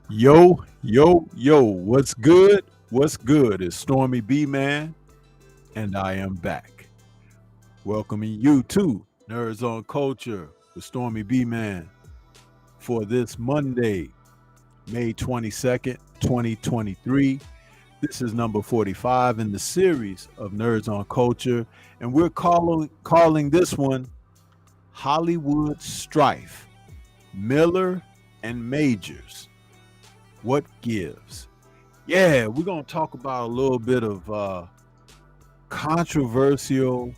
Yo, yo, yo, what's good? What's good? It's Stormy B Man, and I am back. Welcoming you to Nerds on Culture with Stormy B Man for this Monday, May 22nd, 2023. This is number 45 in the series of Nerds on Culture, and we're calling this one Hollywood Strife, Miller and Majors. What gives? Yeah, we're going to talk about a little bit of controversial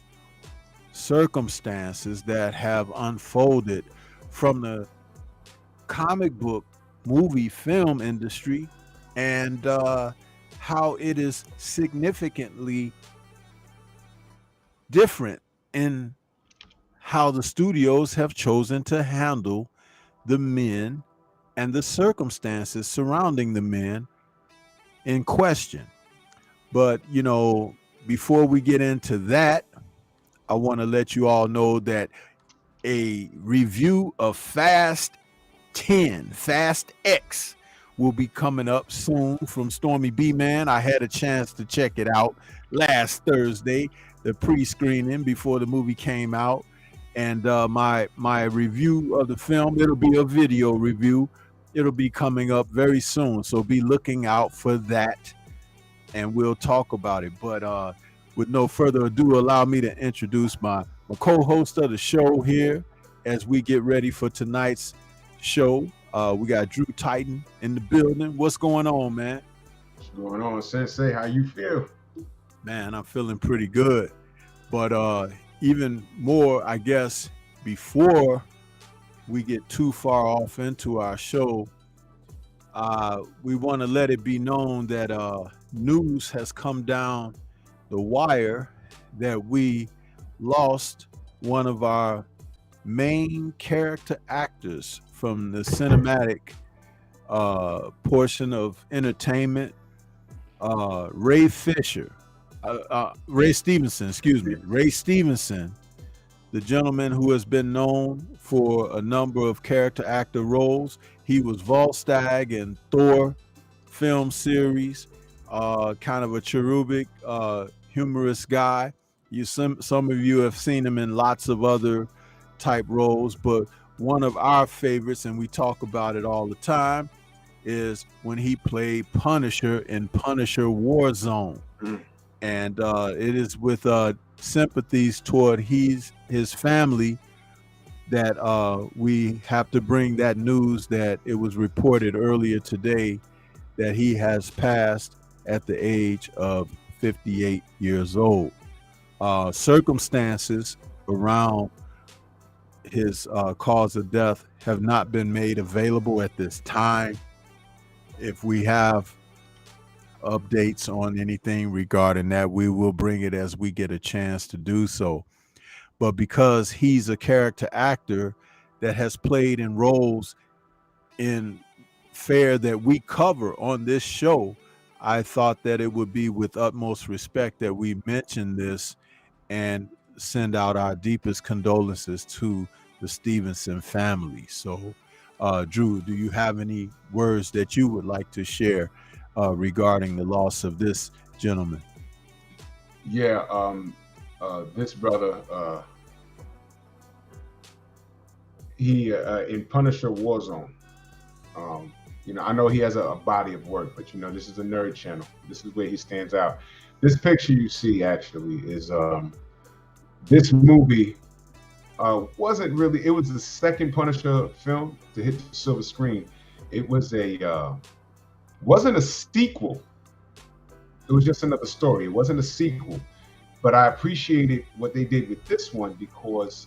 circumstances that have unfolded from the comic book, movie, film industry and how it is significantly different in how the studios have chosen to handle the men and the circumstances surrounding the men in question. But, before we get into that, I want to let you all know that a review of Fast 10, Fast X, will be coming up soon from Stormy B Man. I had a chance to check it out last Thursday, the pre-screening before the movie came out, and my review of the film. It'll be a video review. It'll be coming up very soon, so be looking out for that, and we'll talk about it. But with no further ado, allow me to introduce my co-host of the show here as we get ready for tonight's show. We got Drew Titan in the building. What's going on, man? What's going on, Sensei? How you feel? Man, I'm feeling pretty good. But even more, I guess, before we get too far off into our show, we want to let it be known that news has come down the wire that we lost one of our main character actors from the cinematic portion of entertainment, Ray Stevenson, excuse me, Ray Stevenson, the gentleman who has been known for a number of character actor roles. He was Volstagg in Thor film series, kind of a cherubic, humorous guy. Some of you have seen him in lots of other type roles, but one of our favorites, and we talk about it all the time, is when he played Punisher in Punisher Warzone. Mm. And it is with sympathies toward his family that we have to bring that news that it was reported earlier today that he has passed at the age of 58 years old. Circumstances around his cause of death have not been made available at this time. If we have updates on anything regarding that, we will bring it as we get a chance to do so. But because he's a character actor that has played in roles in fare that we cover on this show, I thought that it would be with utmost respect that we mention this and send out our deepest condolences to the Stevenson family. So, Drew, do you have any words that you would like to share regarding the loss of this gentleman? Yeah, this brother, he in Punisher Warzone. I know he has a body of work, but this is a nerd channel. This is where he stands out. This picture you see actually is this movie wasn't really. It was the second Punisher film to hit the silver screen. It was wasn't a sequel. It was just another story. It wasn't a sequel, but I appreciated what they did with this one because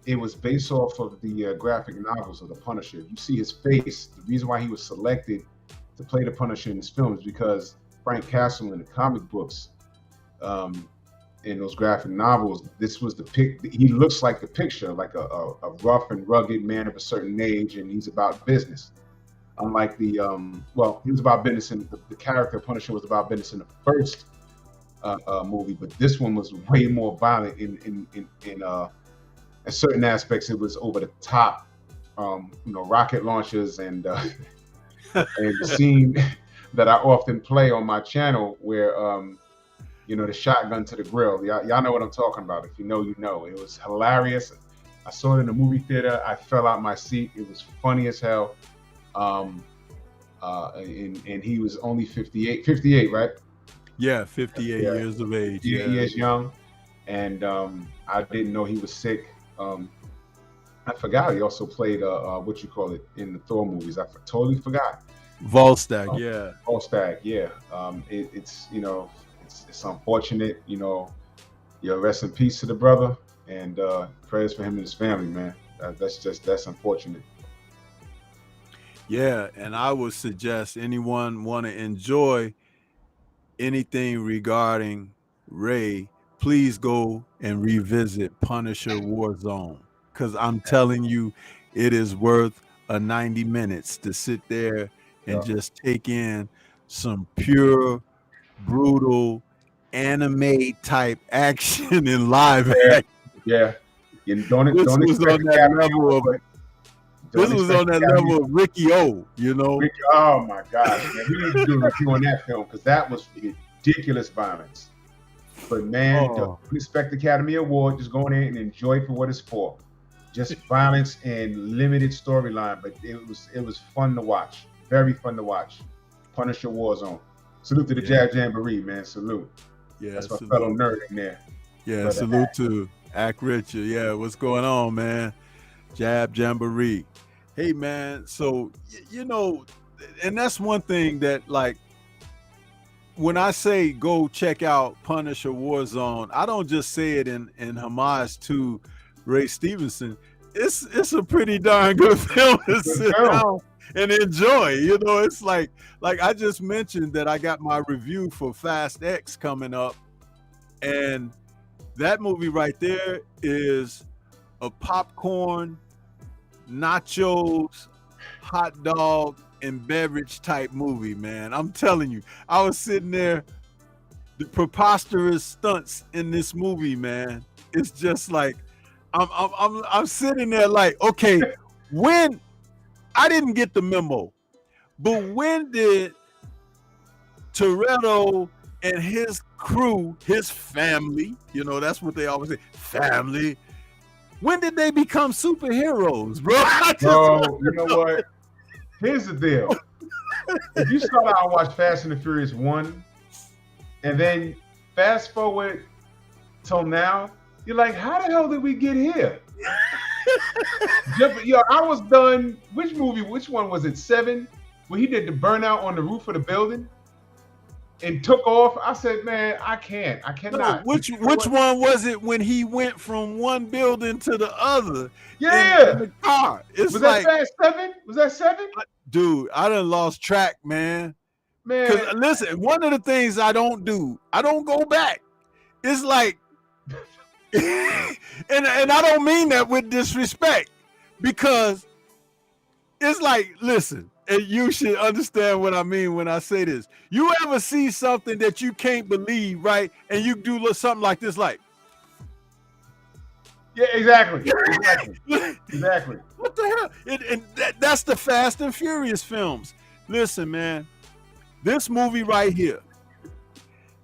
it was based off of the graphic novels of the Punisher. You see his face. The reason why he was selected to play the Punisher in this film is because Frank Castle in the comic books, in those graphic novels, this was the pic. He looks like the picture, like a rough and rugged man of a certain age, and he's about business. Unlike the he was about business in the character Punisher was about business in the first movie, but this one was way more violent in certain aspects. It was over the top, rocket launchers and And the scene that I often play on my channel where the shotgun to the grill. Y'all know what I'm talking about. If you know, you know. It was hilarious. I saw it in the movie theater. I fell out my seat. It was funny as hell. And he was only 58, right? Yeah, 58 years of age. Yeah, he is young. And I didn't know he was sick. I forgot he also played what you call it in the Thor movies. I totally forgot. Volstagg, yeah. Volstagg, yeah. It's it's unfortunate. Rest in peace to the brother, and prayers for him and his family, man. That's unfortunate. Yeah, and I would suggest anyone want to enjoy anything regarding Ray, please go and revisit Punisher Warzone, because I'm telling you, it is worth a 90 minutes to sit there and just take in some pure, brutal, anime type action in live action. Yeah. This was on that level of Ricky O, Oh my gosh, man. We need to do a review on that film because that was ridiculous violence. But man, don't expect the Academy Award. Just go in there and enjoy it for what it's for. Just violence and limited storyline, but it was fun to watch. Very fun to watch. Punisher Warzone. Salute to the Jab Jamboree, man. Salute. Yeah, that's my fellow nerd in there. Yeah, salute to Act Richard. Yeah, what's going on, man? Jab Jamboree. Hey, man. So and that's one thing that, like, when I say go check out Punisher Warzone, I don't just say it in homage to Ray Stevenson. It's a pretty darn good film to sit down and enjoy. It's like I just mentioned that I got my review for Fast X coming up, and that movie right there is a popcorn, nachos, hot dog, and beverage type movie, man. I'm telling you, I was sitting there, the preposterous stunts in this movie, man. It's just like I'm sitting there like, okay, when I didn't get the memo, but when did Toretto and his crew, his family, that's what they always say, family, when did they become superheroes, bro? Bro, you know what? Here's the deal. If you start out and watch Fast and the Furious 1, and then fast forward till now, you're like, how the hell did we get here? I was done. Which one was it? 7? Where he did the burnout on the roof of the building and took off. I said, man, I cannot. No, which one was it when he went from one building to the other? Yeah. In the car. Was that Fast 7? Was that 7? Dude, I done lost track, man. Because listen, one of the things I don't do, I don't go back. It's like, and I don't mean that with disrespect, because it's like, listen, and you should understand what I mean when I say this. You ever see something that you can't believe, right? And you do something like this, like, yeah, exactly. Exactly. What the hell? That's the Fast and Furious films. Listen, man, this movie right here,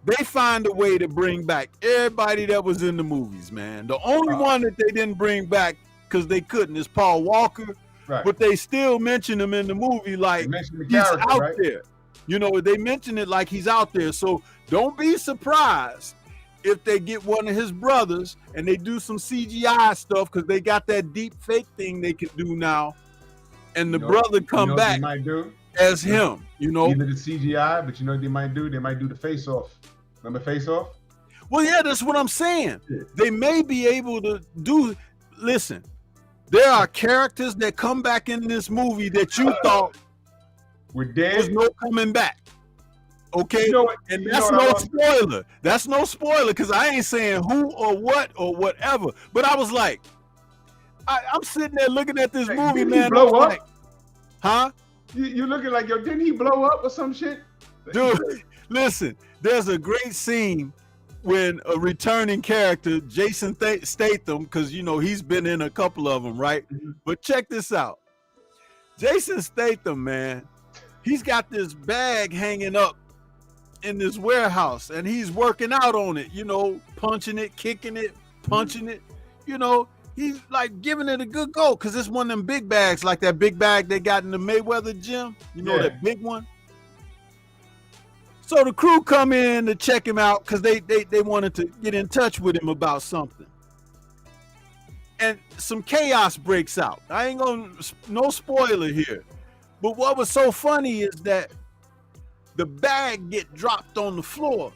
they find a way to bring back everybody that was in the movies, man. The only one that they didn't bring back because they couldn't is Paul Walker. Right. But they still mention him in the movie like he's out there. They mention it like he's out there. So don't be surprised if they get one of his brothers and they do some CGI stuff, because they got that deep fake thing they can do now, and the brother come back as him. Either the CGI, but what they might do? They might do the Face Off. Remember Face Off? Well, yeah, that's what I'm saying. Yeah. They may be able to do. Listen, there are characters that come back in this movie that you thought were dead. There's no coming back. Okay, and that's no spoiler. That's no spoiler, because I ain't saying who or what or whatever. But I was like, I'm sitting there looking at this movie, man. Blow up? Like, huh? You looking like, didn't he blow up or some shit? Dude, listen, there's a great scene when a returning character, Jason Statham, because he's been in a couple of them, right? Mm-hmm. But check this out. Jason Statham, man, he's got this bag hanging up in this warehouse, and he's working out on it, you know, punching it, kicking it, punching it, you know. He's like giving it a good go because it's one of them big bags, like that big bag they got in the Mayweather gym, you know, that big one. So the crew come in to check him out because they wanted to get in touch with him about something. And some chaos breaks out. I ain't gonna, no spoiler here. But what was so funny is that the bag get dropped on the floor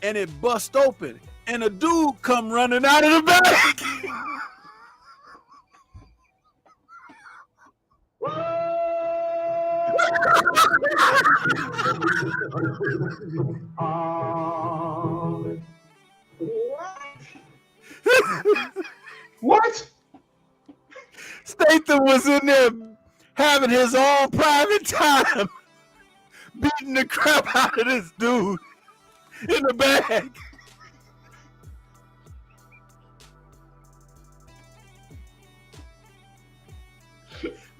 and it bust open and a dude come running out of the bag. What? Statham was in there having his own private time, beating the crap out of this dude in the bag.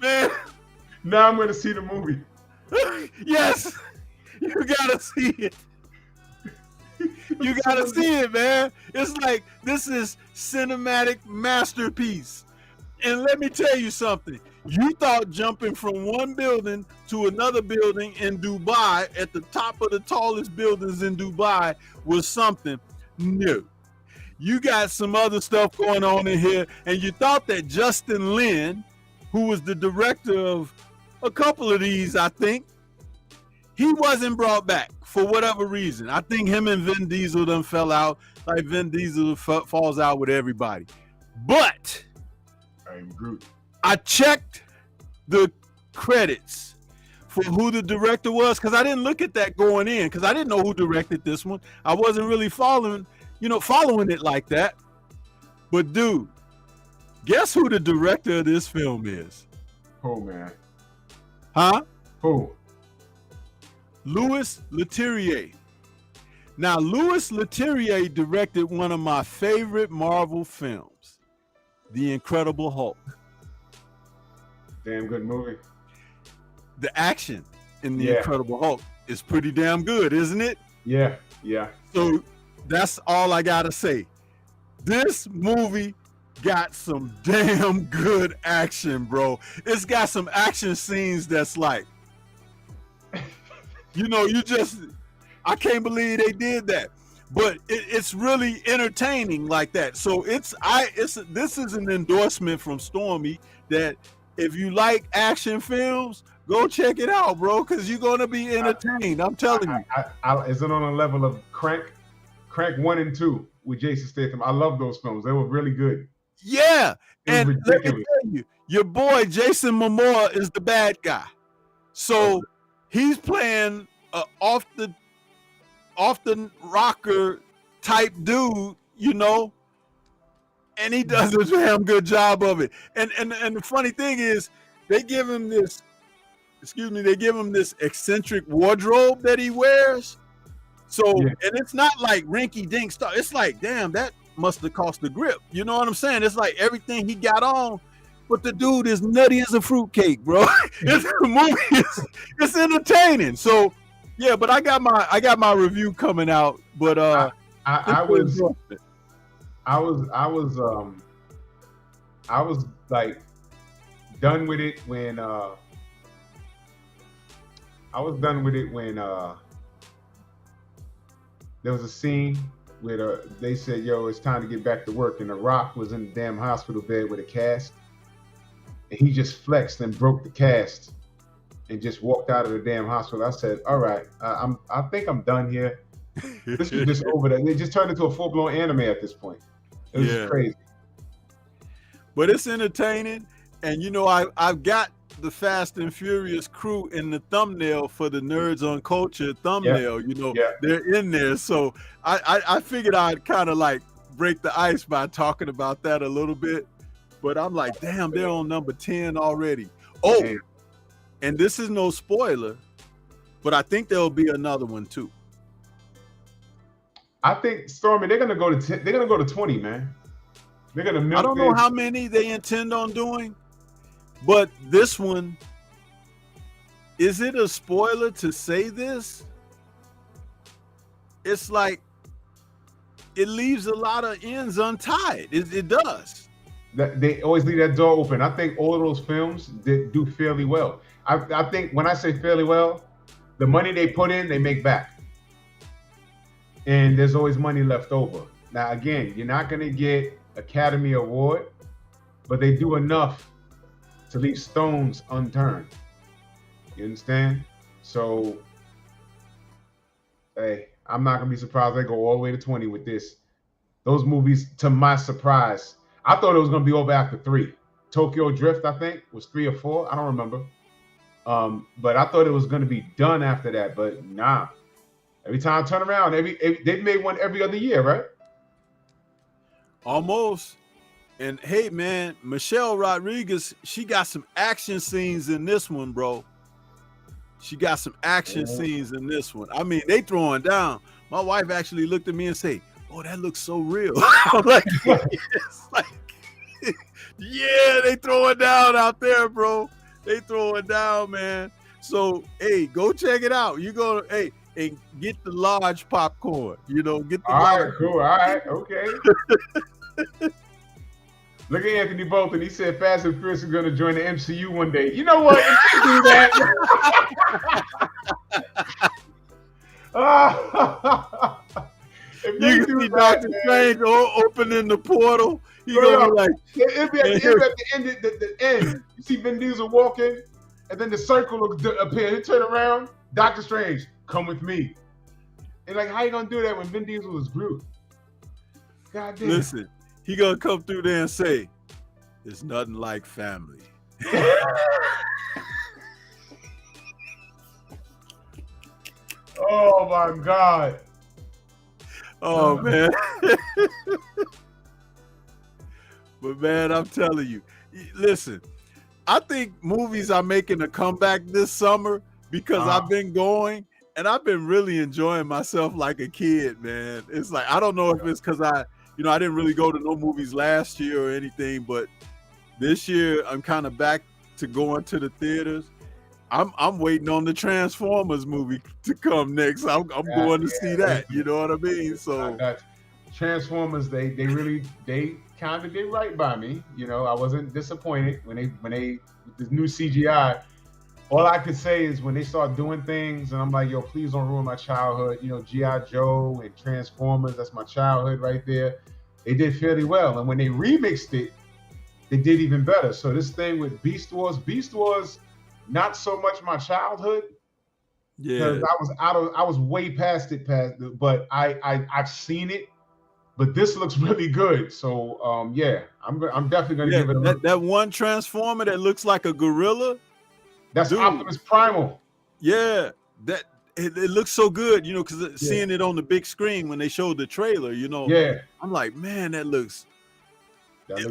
Man, now I'm going to see the movie. Yes, you gotta see it. You gotta see it, man. It's like, this is cinematic masterpiece. And let me tell you something. You thought jumping from one building to another building in Dubai at the top of the tallest buildings in Dubai was something new. You got some other stuff going on in here, and you thought that Justin Lin, who was the director of a couple of these, I think, he wasn't brought back for whatever reason. I think him and Vin Diesel done fell out, like Vin Diesel falls out with everybody. But I'm Groot. I checked the credits for who the director was because I didn't look at that going in because I didn't know who directed this one. I wasn't really following it like that. But dude, guess who the director of this film is? Oh man. Huh? Who? Louis Leterrier. Now, Louis Leterrier directed one of my favorite Marvel films, The Incredible Hulk. Damn good movie. The action in The Incredible Hulk is pretty damn good, isn't it? Yeah, yeah. So that's all I gotta say. This movie got some damn good action, bro. It's got some action scenes that's like, I can't believe they did that. But it's really entertaining like that. So this is an endorsement from Stormy that if you like action films, go check it out, bro, because you're gonna be entertained. I'm telling you. Is it on a level of Crank 1 and 2 with Jason Statham? I love those films. They were really good. Yeah, and let me tell you, your boy Jason Momoa is the bad guy. So he's playing off the rocker type dude, and he does a damn good job of it. And the funny thing is, they give him this eccentric wardrobe that he wears. So, and it's not like rinky dink stuff. It's like, damn, that must have cost the grip. You know what I'm saying? It's like everything he got on, but the dude is nutty as a fruitcake, bro. It's entertaining. So, yeah, but I got my review coming out. But I was like done with it when there was a scene where they said, "Yo, it's time to get back to work," and The Rock was in the damn hospital bed with a cast, and he just flexed and broke the cast and just walked out of the damn hospital. I said, "All right, I think I'm done here. This is just over." There, they just turned into a full-blown anime at this point. It was crazy. But it's entertaining, and I've got the Fast and Furious crew in the thumbnail for the Nerds on Culture thumbnail. They're in there, so I figured I'd kind of like break the ice by talking about that a little bit. But I'm like, damn, they're on number 10 already. Oh, damn. And this is no spoiler, but I think there'll be another one too. I think Stormy, they're gonna go to 10, they're gonna go to 20, man. They're gonna milk. I don't know how many they intend on doing, but this one is it a spoiler to say this? It's like it leaves a lot of ends untied. It does. That they always leave that door open. I think all of those films did do fairly well. I think when I say fairly well, the money they put in, they make back. And there's always money left over. Now, again, you're not going to get Academy Award, but they do enough to leave stones unturned. You understand? So, hey, I'm not going to be surprised they go all the way to 20 with this. Those movies, to my surprise, I thought it was going to be over after 3. Tokyo Drift, I think, was 3 or 4. I don't remember. But I thought it was going to be done after that. But nah. Every time I turn around, they've made one every other year, right? Almost. And hey, man, Michelle Rodriguez, she got some action scenes in this one, bro. She got some action scenes in this one. I mean, they throwing down. My wife actually looked at me and say, "Oh, that looks so real." I'm like, it's like, yeah, they throwing down out there, bro. They throwing down, man. So, hey, go check it out. You go, hey, and get the large popcorn. You know, get the all right, cool. All right, okay. Look at Anthony Bolton. He said Fast and Furious is going to join the MCU one day. You know what? If they do that. You can see Dr. Strange opening the portal. He gonna be like, it'll be at the end. You see Vin Diesel walking, and then the circle will appear. He turn around. Dr. Strange, come with me. And like, how you gonna do that when Vin Diesel is Groot? God damn. Listen, he gonna come through there and say, "It's nothing like family." Oh my God. Oh man. But man, I'm telling you, listen, I think movies are making a comeback this summer because I've been going and I've been really enjoying myself like a kid, man. It's like, I don't know if it's because I didn't really go to no movies last year or anything, but this year I'm kind of back to going to the theaters. I'm waiting on the Transformers movie to come next. I'm going to see that. You know what I mean? So Transformers, they kind of did right by me. You know, I wasn't disappointed when they with this new CGI. All I could say is when they start doing things, and I'm like, yo, please don't ruin my childhood. You know, G.I. Joe and Transformers, that's my childhood right there. They did fairly well, and when they remixed it, they did even better. So this thing with Beast Wars, not so much my childhood. Yeah, because I was way past it, but I've seen it. But this looks really good. So yeah, I'm definitely gonna give it a look. That one Transformer that looks like a gorilla. That's Optimus Primal. Yeah, that it looks so good, you know, because seeing it on the big screen when they showed the trailer, you know, I'm like, man, that looks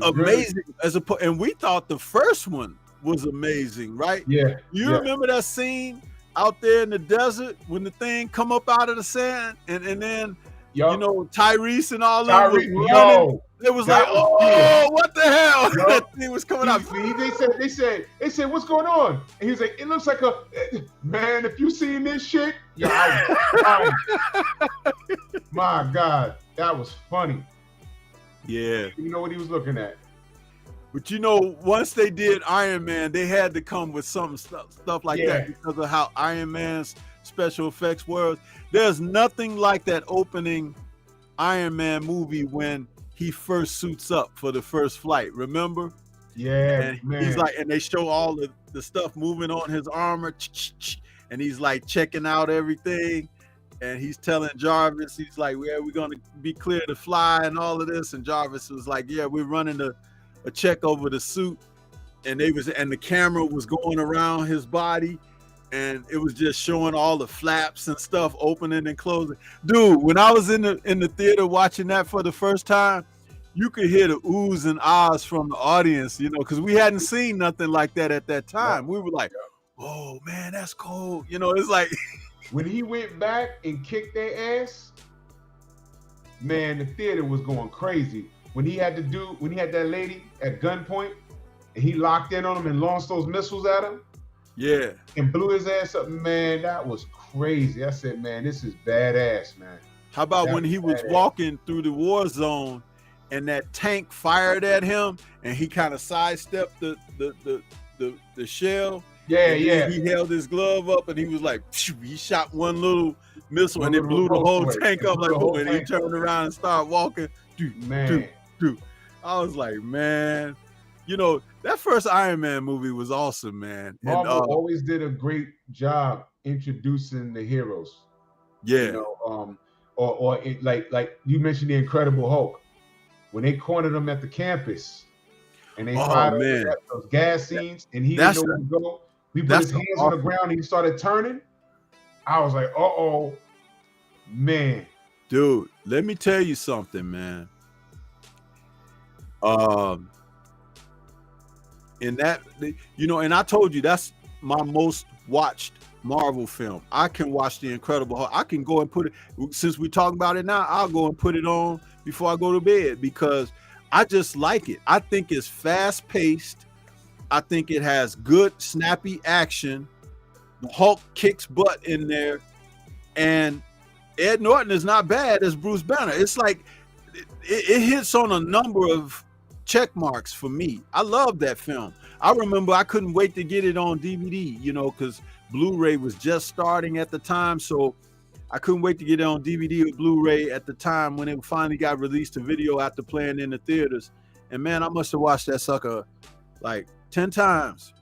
amazing. Good. And we thought the first one was amazing, right? Yeah. You remember that scene out there in the desert when the thing come up out of the sand and then you know Tyrese and all them was running. It was like, what the hell? That thing was coming out. They said, what's going on? And he was like, it looks like a man. If you seen this shit, my God, that was funny. Yeah, you know what he was looking at. But you know, once they did Iron Man, they had to come with some stuff like that because of how Iron Man's special effects were. There's nothing like that opening Iron Man movie when he first suits up for the first flight. Remember? Yeah, and man. He's like, and they show all the stuff moving on his armor, and he's like checking out everything. And he's telling Jarvis, he's like, yeah, we're gonna be clear to fly and all of this. And Jarvis was like, yeah, we're running a check over the suit, and the camera was going around his body, and it was just showing all the flaps and stuff opening and closing. Dude, when I was in the theater watching that for the first time, you could hear the oohs and ahs from the audience, you know, because we hadn't seen nothing like that at that time. We were like, oh man, that's cool. You know, it's like when he went back and kicked their ass, man, the theater was going crazy. When he had that lady at gunpoint and he locked in on him and launched those missiles at him, Yeah. and blew his ass up, man. That was crazy. I said, man, this is badass, man. How about That when he was badass. walking through the war zone and that tank fired at him and he kind of sidestepped the shell? Yeah, And yeah. then he held his glove up and he was like, phew, he shot one little missile One and it little blew the whole repulsor tank away. up Blew like the whole boom. And he tank turned up. around and started walking. Man. I was like, man, you know, that first Iron Man movie was awesome, man. Marvel And always did a great job introducing the heroes. yeah, You know, or it, like you mentioned the Incredible Hulk when they cornered him at the campus and they fired those gas scenes and he didn't know where to go. He put his hands on the ground and he started turning. I was like, uh-oh, man. Dude, let me tell you something, man. In that, you know, and I told you that's my most watched Marvel film. I can watch the Incredible Hulk. I can go and put it, since we talking about it now, I'll go and put it on before I go to bed because I just like it. I think it's fast paced. I think it has good snappy action. The Hulk kicks butt in there, and Ed Norton is not bad as Bruce Banner. It's like it hits on a number of check marks for me. I love that film. I remember I couldn't wait to get it on DVD, you know, because Blu-ray was just starting at the time. So I couldn't wait to get it on DVD or Blu-ray at the time when it finally got released to video after playing in the theaters. And man, I must have watched that sucker like 10 times.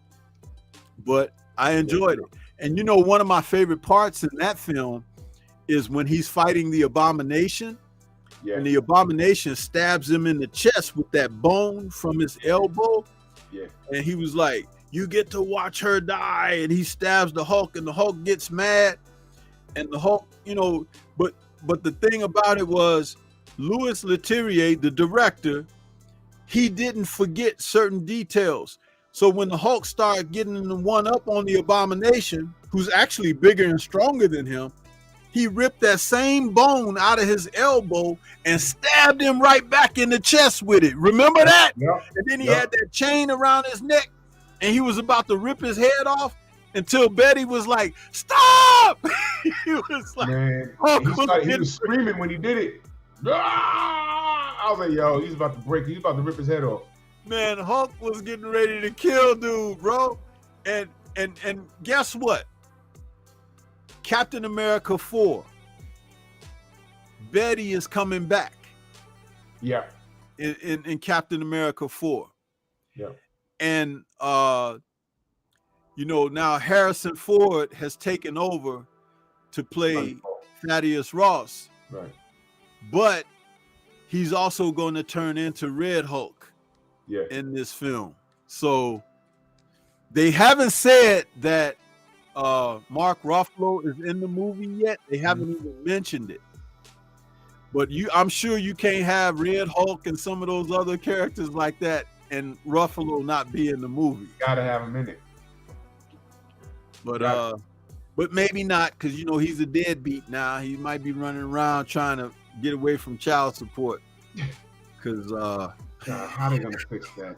But I enjoyed it. And you know, one of my favorite parts in that film is when he's fighting the Abomination. Yeah. And the Abomination stabs him in the chest with that bone from his elbow. Yeah. And he was like, you get to watch her die. And he stabs the Hulk and the Hulk gets mad. And the Hulk, you know, but the thing about it was Louis Leterrier, the director, he didn't forget certain details. So when the Hulk started getting the one up on the Abomination, who's actually bigger and stronger than him, he ripped that same bone out of his elbow and stabbed him right back in the chest with it. Remember that? Yep. And then he had that chain around his neck and he was about to rip his head off until Betty was like, stop! He was like, man, he was screaming when he did it. I was like, yo, he's about to break. He's about to rip his head off. Man, Hulk was getting ready to kill dude, bro. And guess what? Captain America 4. Betty is coming back. Yeah. In Captain America 4. Yeah. And you know, now Harrison Ford has taken over to play Thaddeus Ross. Right. But he's also going to turn into Red Hulk. Yeah. In this film. So they haven't said that Mark Ruffalo is in the movie yet. They haven't even mentioned it. But I'm sure you can't have Red Hulk and some of those other characters like that and Ruffalo not be in the movie. Gotta have him in it. But maybe not, because you know he's a deadbeat now. He might be running around trying to get away from child support. Because how they gonna fix that?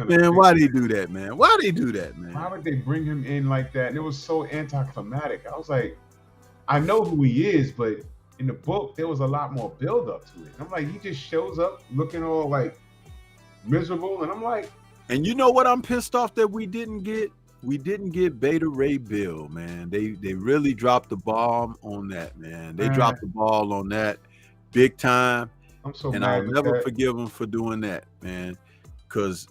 Man, why they do that, man? Why they do that, man? Why would they bring him in like that? And it was so anticlimactic. I was like, I know who he is, but in the book there was a lot more build up to it. And I'm like, he just shows up looking all like miserable, and I'm like, and you know what I'm pissed off that we didn't get? We didn't get Beta Ray Bill, man. They really dropped the bomb on that, man. They dropped the ball on that big time. I'm so and mad I'll never forgive them for doing that, man. Because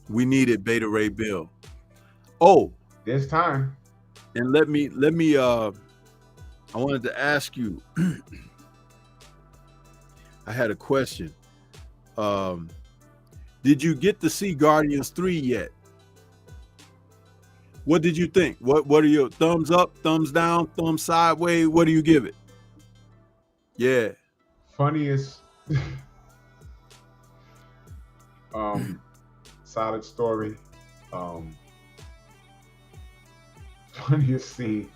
we needed Beta Ray Bill. Oh, there's time. And let me I wanted to ask you. I had a question. Did you get to see Guardians 3 yet? What did you think? What are your thumbs up, thumbs down, thumbs sideways? What do you give it? Yeah. Funniest solid story. Funniest scene.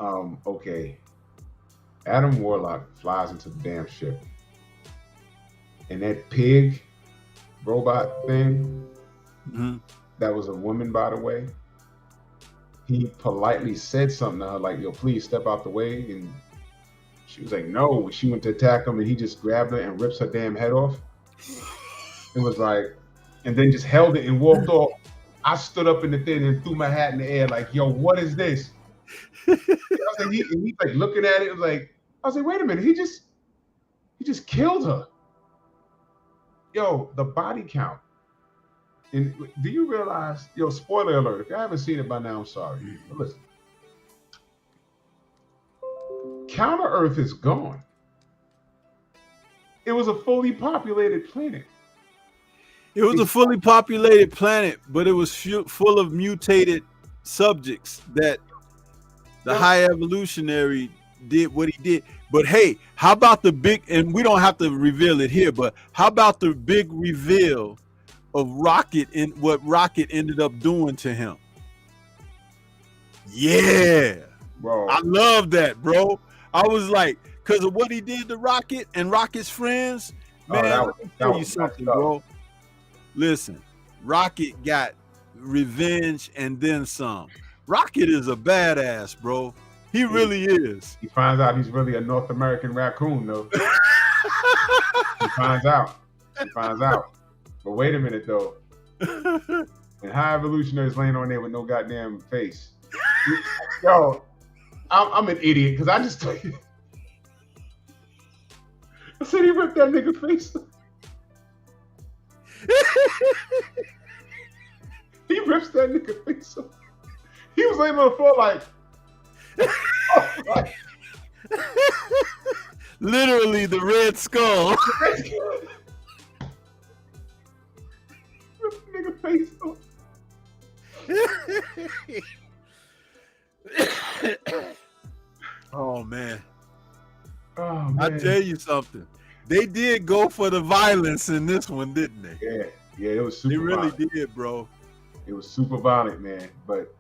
Okay. Adam Warlock flies into the damn ship. And that pig robot thing. Mhm. That was a woman, by the way. He politely said something to her, like, "Yo, please step out the way." And she was like, "No." She went to attack him, and he just grabbed her and rips her damn head off. It was like, and then just held it and walked off. I stood up in the thing and threw my hat in the air, like, "Yo, what is this?" I was like, he's like looking at it. It was like, I was like, wait a minute, he just killed her. Yo, the body count. And do you realize, yo, spoiler alert, if you haven't seen it by now, I'm sorry. But listen. Counter Earth is gone. It was a fully populated planet. It was a fully populated planet, but it was full of mutated subjects that the high evolutionary did what he did. But hey, how about the big, and we don't have to reveal it here, but how about the big reveal of Rocket and what Rocket ended up doing to him? Yeah. Bro. I love that, bro. I was like, because of what he did to Rocket and Rocket's friends, man, let me tell you something, bro. Listen, Rocket got revenge and then some. Rocket is a badass, bro. He really is. He finds out he's really a North American raccoon, though. He finds out. But wait a minute, though. And High Evolutionary's laying on there with no goddamn face. Yo, I'm an idiot because I just told you. I said he ripped that nigga face. He rips that nigga face off. He was laying on the floor like, literally the Red Skull. Rip the nigga face off. Oh man. Oh, man. I tell you something. They did go for the violence in this one, didn't they? Yeah, it was super They really violent. did, bro. It was super violent, man. But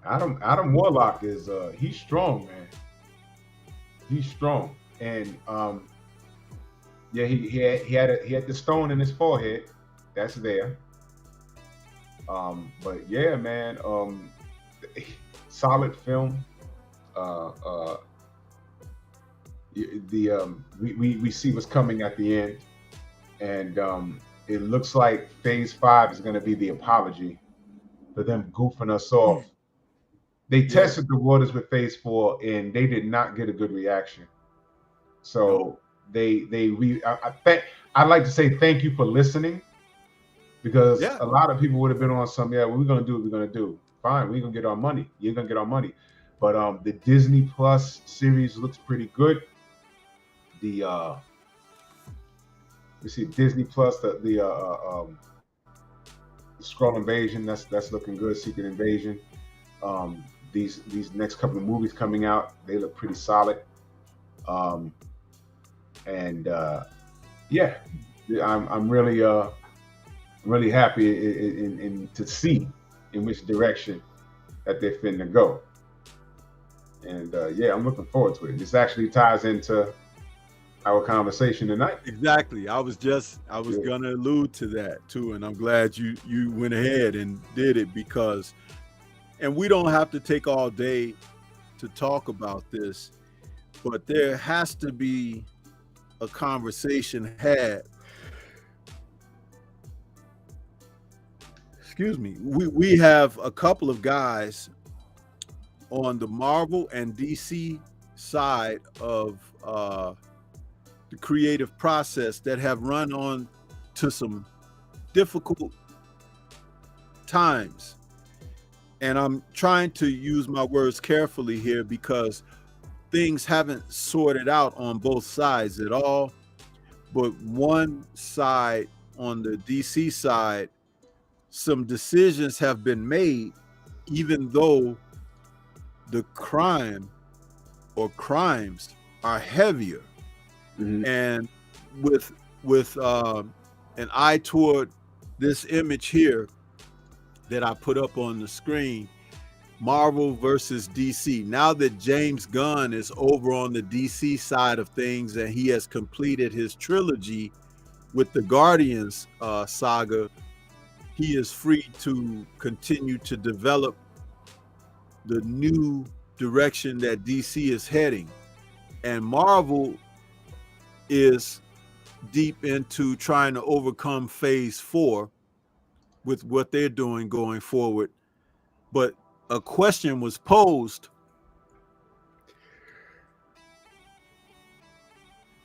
Adam Warlock is he's strong, man. He's strong. And yeah, he had the stone in his forehead. That's there. But yeah, man, solid film. We see what's coming at the end, and it looks like Phase 5 is going to be the apology for them goofing us off. They tested the waters with Phase 4, and they did not get a good reaction. So I'd like to say thank you for listening, because a lot of people would have been on some, we're going to do what we're going to do. Fine, we're going to get our money. You're going to get our money. But the Disney Plus series looks pretty good. The we see Disney Plus, the Skrull Invasion, that's looking good. Secret Invasion. These next couple of movies coming out, they look pretty solid. Yeah, I'm really happy in to see in which direction that they're finna go. And yeah, I'm looking forward to it. This actually ties into our conversation tonight. Exactly. I was gonna allude to that too, and I'm glad you went ahead and did it, because, and we don't have to take all day to talk about this, but there has to be a conversation had. Excuse me. We have a couple of guys on the Marvel and DC side of the creative process that have run on to some difficult times. And I'm trying to use my words carefully here, because things haven't sorted out on both sides at all. But one side, on the DC side, some decisions have been made, even though the crime or crimes are heavier. Mm-hmm. And with an eye toward this image here that I put up on the screen, Marvel versus DC. Now that James Gunn is over on the DC side of things and he has completed his trilogy with the Guardians saga, he is free to continue to develop the new direction that DC is heading. And Marvel is deep into trying to overcome phase 4 with what they're doing going forward. But a question was posed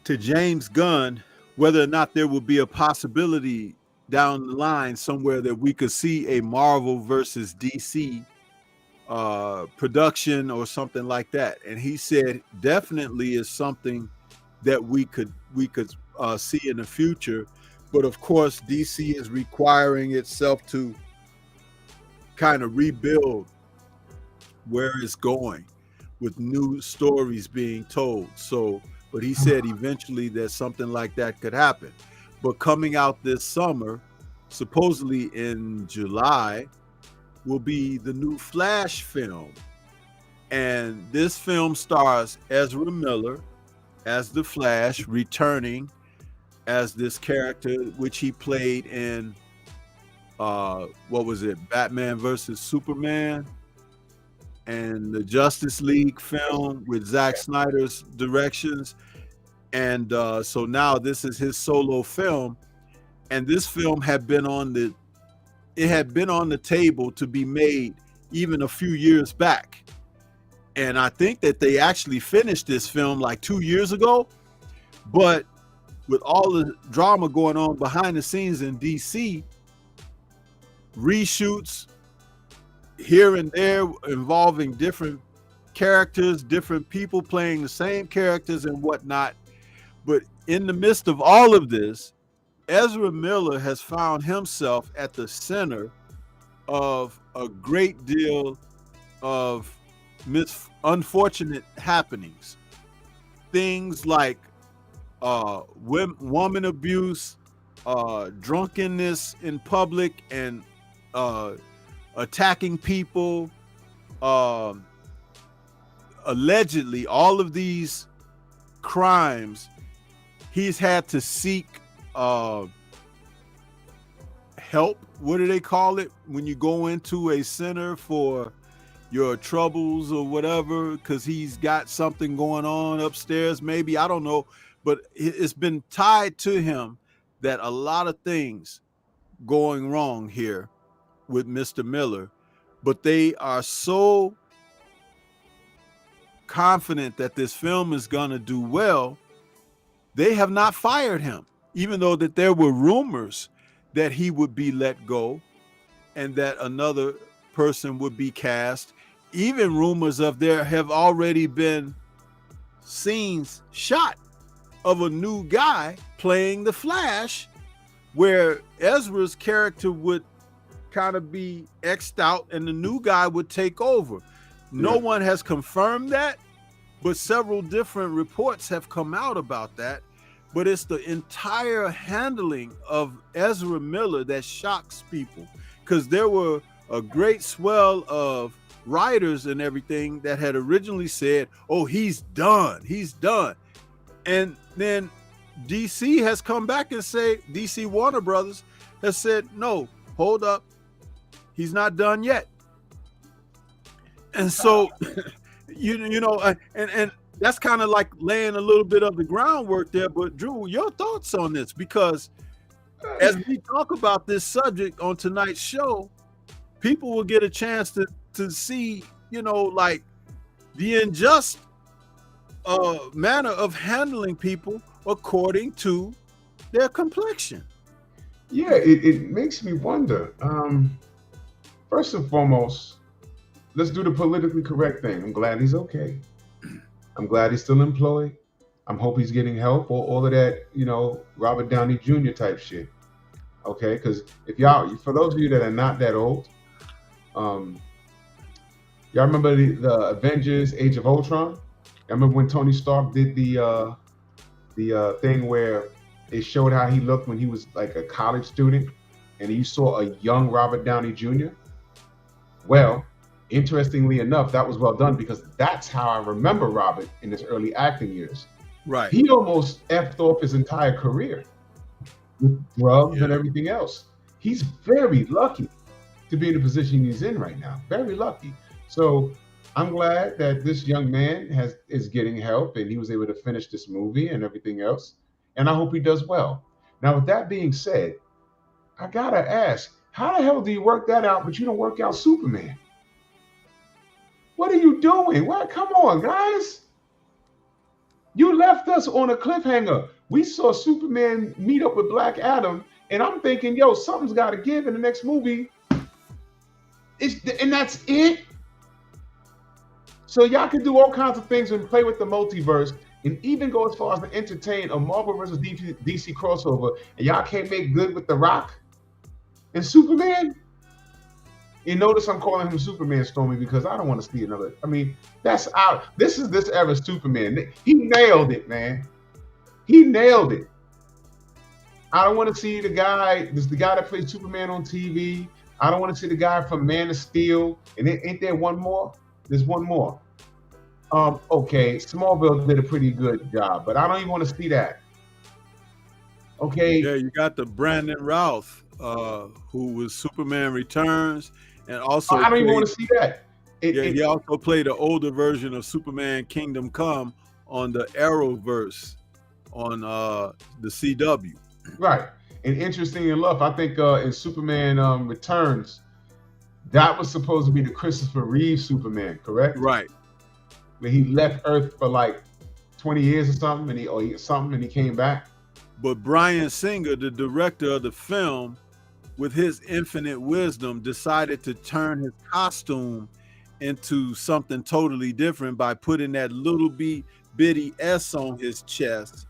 to James Gunn whether or not there would be a possibility down the line somewhere that we could see a Marvel versus DC production or something like that. And he said definitely is something that we could see in the future. But of course, DC is requiring itself to kind of rebuild where it's going with new stories being told. So, but he said eventually that something like that could happen. But coming out this summer, supposedly in July, will be the new Flash film. And this film stars Ezra Miller as the Flash, returning as this character, which he played in, what was it, Batman versus Superman, and the Justice League film with Zack Snyder's directions. And so now this is his solo film. And this film had been on the table to be made even a few years back. And I think that they actually finished this film like 2 years ago. But with all the drama going on behind the scenes in DC, reshoots here and there involving different characters, different people playing the same characters and whatnot. But in the midst of all of this, Ezra Miller has found himself at the center of a great deal of unfortunate happenings. Things like woman abuse, drunkenness in public, and attacking people. Allegedly, all of these crimes, he's had to seek help. What do they call it when you go into a center for your troubles or whatever, because he's got something going on upstairs, maybe, I don't know. But it's been tied to him that a lot of things going wrong here with Mr. Miller. But they are so confident that this film is going to do well, they have not fired him, even though that there were rumors that he would be let go and that another person would be cast. Even rumors of there have already been scenes shot of a new guy playing the Flash, where Ezra's character would kind of be X'd out and the new guy would take over. No one has confirmed that, but several different reports have come out about that. But it's the entire handling of Ezra Miller that shocks people, because there were a great swell of writers and everything that had originally said, oh, he's done. And then DC has come back and say, DC Warner Brothers has said, no, hold up, he's not done yet. And so, and that's kind of like laying a little bit of the groundwork there. But Drew, your thoughts on this? Because as we talk about this subject on tonight's show, people will get a chance to see, like the unjust manner of handling people according to their complexion. Yeah, it makes me wonder. First and foremost, let's do the politically correct thing. I'm glad he's okay. I'm glad he's still employed. I'm hope he's getting help, or all of that, Robert Downey Jr. type shit. Okay, because for those of you that are not that old, y'all remember the Avengers: Age of Ultron? I remember when Tony Stark did the thing where it showed how he looked when he was like a college student, and you saw a young Robert Downey Jr. Well, interestingly enough, that was well done, because that's how I remember Robert in his early acting years. Right. He almost effed off his entire career. with drugs and Yeah. everything else. He's very lucky to be in the position he's in right now. Very lucky. So I'm glad that this young man is getting help and he was able to finish this movie and everything else. And I hope he does well. Now, with that being said, I gotta ask, how the hell do you work that out, but you don't work out Superman? What are you doing? What? Come on, guys. You left us on a cliffhanger. We saw Superman meet up with Black Adam, and I'm thinking, yo, something's got to give in the next movie. And that's it. So y'all can do all kinds of things and play with the multiverse, and even go as far as to entertain a Marvel versus DC crossover, and y'all can't make good with The Rock and Superman. You notice I'm calling him Superman, Stormy, because I don't want to see another. I mean, that's out. This is this era Superman. He nailed it, man. He nailed it. I don't want to see the guy. This is the guy that played Superman on TV. I don't want to see the guy from Man of Steel. And ain't there one more? There's one more. Okay, Smallville did a pretty good job, but I don't even want to see that. Okay. Yeah, you got the Brandon Routh, who was Superman Returns, and also I don't even want to see that. He also played an older version of Superman Kingdom Come on the Arrowverse on the CW. Right. And interesting enough, I think in Superman Returns, that was supposed to be the Christopher Reeve Superman, correct? Right. When he left Earth for like 20 years or something, and he came back. But Bryan Singer, the director of the film, with his infinite wisdom, decided to turn his costume into something totally different by putting that little bitty S on his chest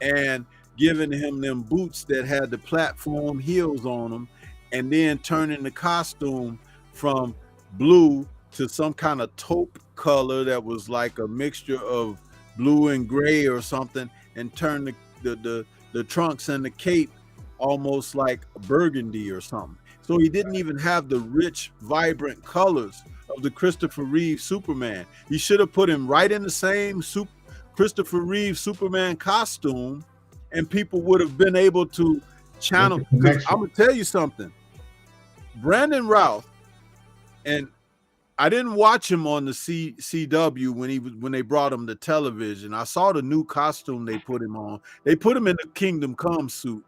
and giving him them boots that had the platform heels on them, and then turning the costume from blue to some kind of taupe color that was like a mixture of blue and gray or something, and turn the trunks and the cape almost like burgundy or something. So he didn't even have the rich, vibrant colors of the Christopher Reeve Superman. He should have put him right in the same Christopher Reeve Superman costume, and people would have been able to channel. Because I'm gonna tell you something, Brandon Routh, and I didn't watch him on the CW when they brought him to television. I saw the new costume they put him on. They put him in the Kingdom Come suit,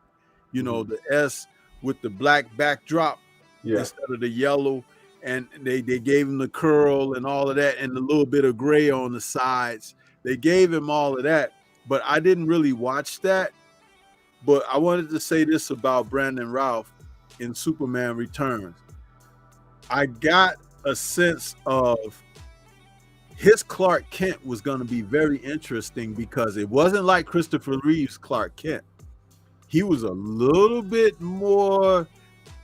you know, the S with the black backdrop instead of the yellow, and they gave him the curl and all of that, and a little bit of gray on the sides. They gave him all of that, but I didn't really watch that. But I wanted to say this about Brandon Routh in Superman Returns. I got a sense of his Clark Kent was going to be very interesting, because it wasn't like Christopher Reeve's Clark Kent. He was a little bit more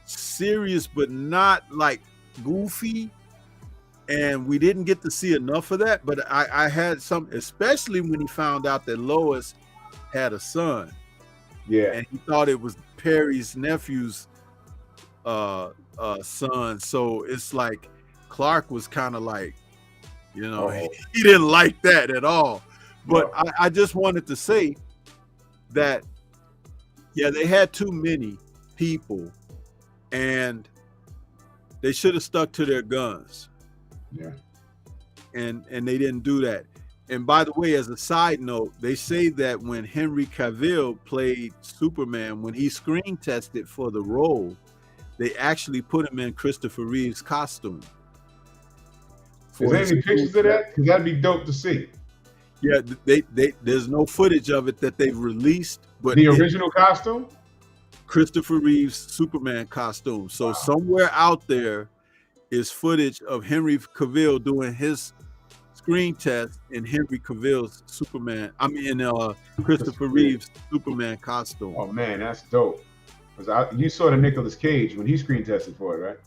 serious, but not like goofy. And we didn't get to see enough of that. But I had some, especially when he found out that Lois had a son. Yeah. And he thought it was Perry's nephew's son. So it's like Clark was kind of like, you know, he didn't like that at all. But I just wanted to say that, yeah, they had too many people, and they should have stuck to their guns. Yeah. And they didn't do that. And by the way, as a side note, they say that when Henry Cavill played Superman, when he screen tested for the role, they actually put him in Christopher Reeve's costume. Is there any pictures of that? Because that'd be dope to see. Yeah, there's no footage of it that they've released, but the original costume, Christopher Reeve's Superman costume. So somewhere out there is footage of Henry Cavill doing his screen test in Henry Cavill's Superman. I mean, Christopher Reeve's Superman costume. Oh man, that's dope. Because you saw the Nicolas Cage when he screen tested for it, right?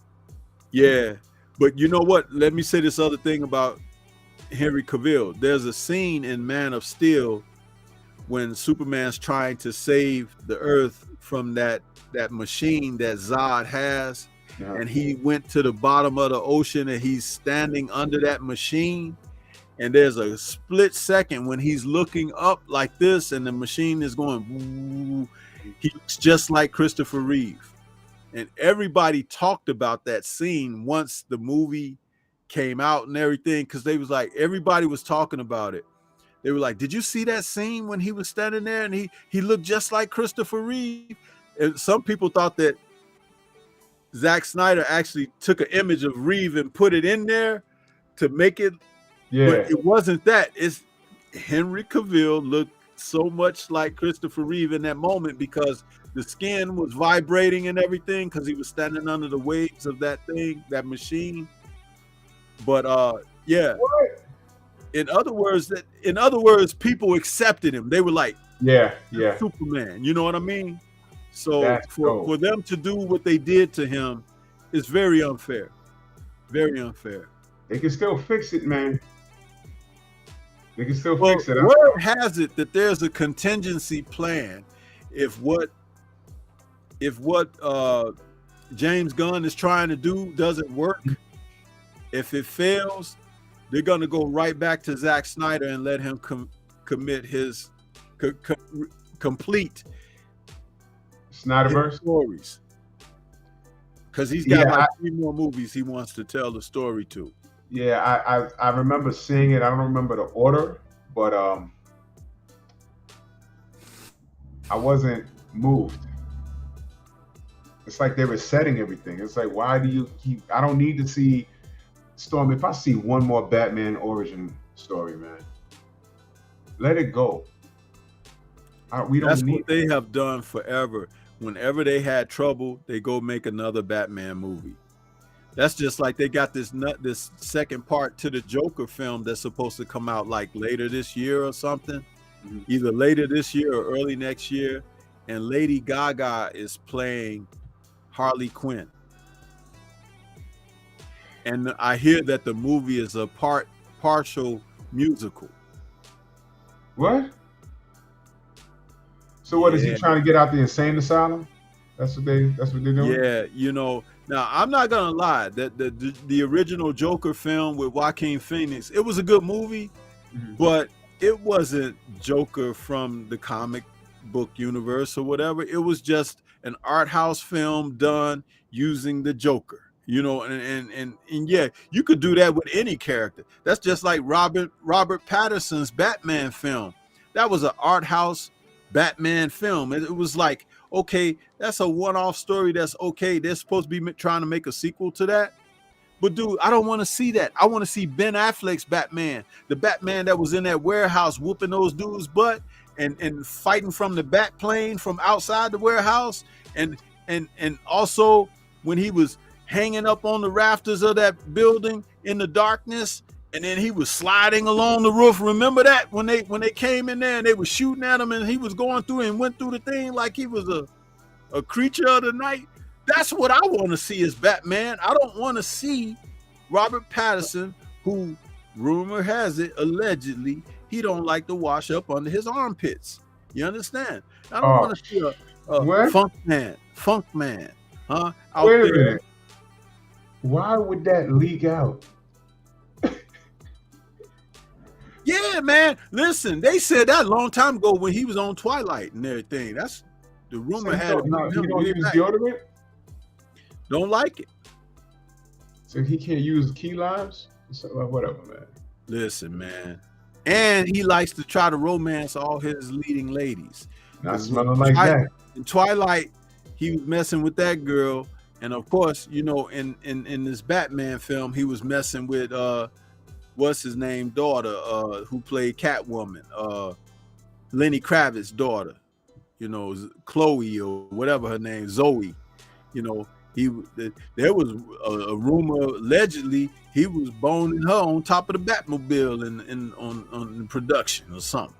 Yeah, but you know what? Let me say this other thing about Henry Cavill. There's a scene in Man of Steel when Superman's trying to save the Earth from that machine that Zod has, and he went to the bottom of the ocean and he's standing under that machine, and there's a split second when he's looking up like this and the machine is going, He looks just like Christopher Reeve. And everybody talked about that scene once the movie came out and everything, because they was like, everybody was talking about it. They were like, did you see that scene when he was standing there and he looked just like Christopher Reeve? And some people thought that Zack Snyder actually took an image of Reeve and put it in there to make it, but it wasn't that. It's Henry Cavill looked so much like Christopher Reeve in that moment because the skin was vibrating and everything because he was standing under the waves of that thing, that machine. But yeah. What? In other words, people accepted him. They were like, yeah, Superman. You know what I mean? So for them to do what they did to him is very unfair. Very unfair. They can still fix it, man. They can still fix it. Word has it that there's a contingency plan if what James Gunn is trying to do doesn't work. If it fails, they're going to go right back to Zack Snyder and let him commit his complete Snyderverse stories, because he's got like 3 more movies he wants to tell the story to. Yeah, I remember seeing it. I don't remember the order, but I wasn't moved. It's like they were setting everything. It's like, why do you keep? I don't need to see Storm. If I see one more Batman origin story, man, let it go. We don't. That's what they have done forever. Whenever they had trouble, they go make another Batman movie. That's just like they got this second part to the Joker film that's supposed to come out like later this year or something, either later this year or early next year. And Lady Gaga is playing Harley Quinn. And I hear that the movie is a partial musical. What? So what is he trying to get out the insane asylum? That's what they're doing? Yeah, you know. Now I'm not gonna lie, that the original Joker film with Joaquin Phoenix, it was a good movie, but it wasn't Joker from the comic book universe or whatever. It was just an art house film done using the Joker. You know, and yeah, you could do that with any character. That's just like Robert Pattinson's Batman film. That was an art house Batman film. It was like, okay, that's a one-off story. That's okay. They're supposed to be trying to make a sequel to that. But dude, I don't want to see that. I want to see Ben Affleck's Batman, the Batman that was in that warehouse whooping those dudes' butt and fighting from the bat plane from outside the warehouse, and also when he was hanging up on the rafters of that building in the darkness, and then he was sliding along the roof. Remember that when they came in there and they were shooting at him, and he was going through and went through the thing like he was a creature of the night. That's what I want to see as Batman. I don't want to see Robert Pattinson, who rumor has it, allegedly, he don't like to wash up under his armpits. You understand? I don't want to see a funk man, huh? Out Wait a there. minute. Why would that leak out? Yeah, man. Listen, they said that a long time ago when he was on Twilight and everything. That's the rumor had it. He don't use deodorant? Don't like it. So he can't use key limes? So, whatever, man. Listen, man. And he likes to try to romance all his leading ladies. Not smelling like that. In Twilight, he was messing with that girl. And of course, you know, in this Batman film, he was messing with what's his name daughter, who played Catwoman, Lenny Kravitz's daughter, you know, Chloe or whatever her name, Zoe. You know, there was a rumor allegedly he was boning her on top of the Batmobile on production or something.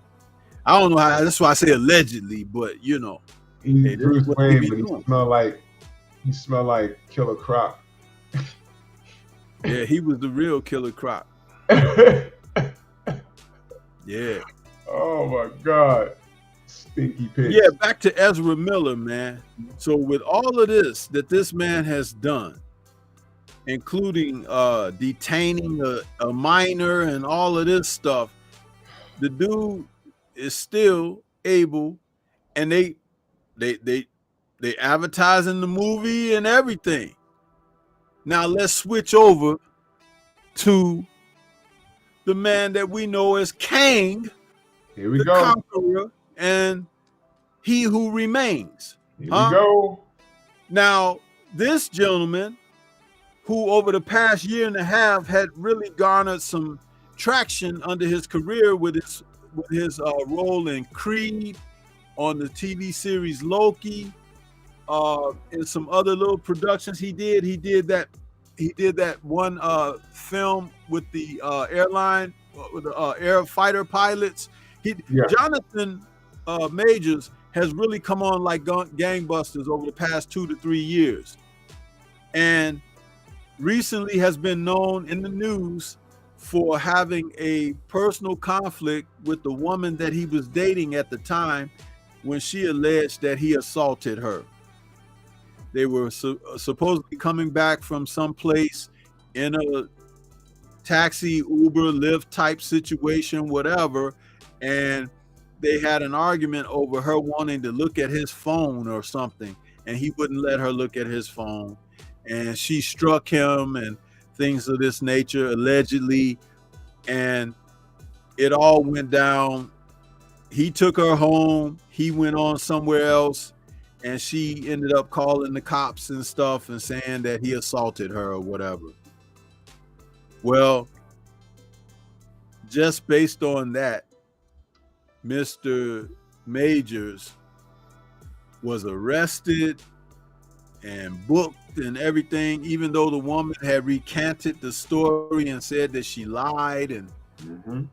I don't know how. That's why I say allegedly, but you know, he's Bruce Wayne, but he smelled like Killer Croc. Yeah, he was the real Killer Croc. Yeah. Oh my God. Stinky pig. Yeah, back to Ezra Miller, man. So with all of this that this man has done, including detaining a minor and all of this stuff, the dude is still able, and They advertising the movie and everything. Now let's switch over to the man that we know as Kang, Here we the go. Conqueror, and He Who Remains. Here we go. Now, this gentleman, who over the past year and a half had really garnered some traction under his career with his role in Creed, on the TV series Loki, and some other little productions he did. He did that one film with the airline, with the air fighter pilots. Jonathan Majors has really come on like gangbusters over the past 2 to 3 years, and recently has been known in the news for having a personal conflict with the woman that he was dating at the time, when she alleged that he assaulted her. They were supposedly coming back from someplace in a taxi, Uber, Lyft type situation, whatever, and they had an argument over her wanting to look at his phone or something, and he wouldn't let her look at his phone, and she struck him and things of this nature, allegedly, and it all went down. He took her home, he went on somewhere else, and she ended up calling the cops and stuff and saying that he assaulted her or whatever. Well, just based on that, Mr. Majors was arrested and booked and everything, even though the woman had recanted the story and said that she lied, and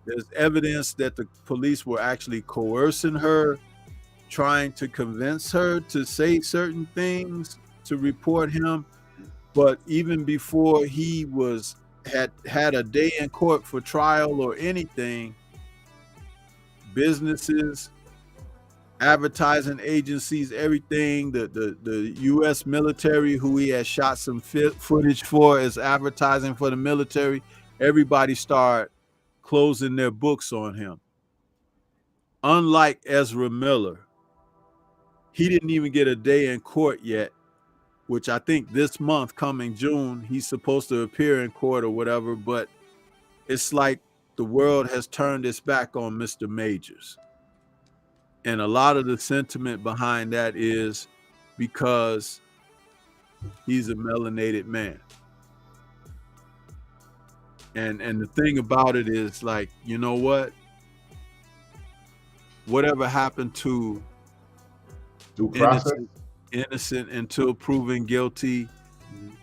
there's evidence that the police were actually coercing her, trying to convince her to say certain things to report him. But even before he had a day in court for trial or anything, businesses, advertising agencies, everything, the U.S. military, who he had shot some footage for as advertising for the military, everybody started closing their books on him. Unlike Ezra Miller, he didn't even get a day in court yet, which I think this month, coming June, he's supposed to appear in court or whatever, but it's like the world has turned its back on Mr. Majors. And a lot of the sentiment behind that is because he's a melanated man. And the thing about it is, like, you know what? Whatever happened to due process, innocent until proven guilty,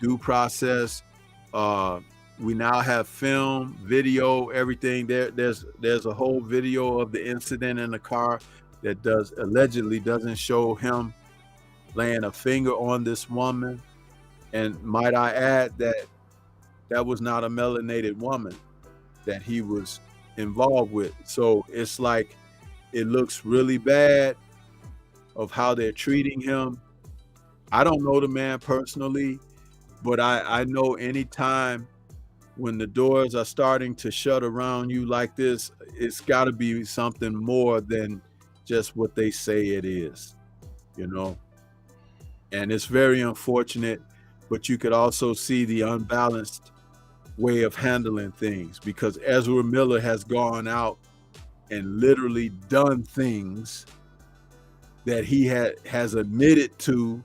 due process. We now have film, video, everything. There's a whole video of the incident in the car that allegedly doesn't show him laying a finger on this woman. And might I add that was not a melanated woman that he was involved with. So it's like, it looks really bad of how they're treating him. I don't know the man personally, but I know anytime when the doors are starting to shut around you like this, it's got to be something more than just what they say it is, you know? And it's very unfortunate, but you could also see the unbalanced way of handling things, because Ezra Miller has gone out and literally done things that he has admitted to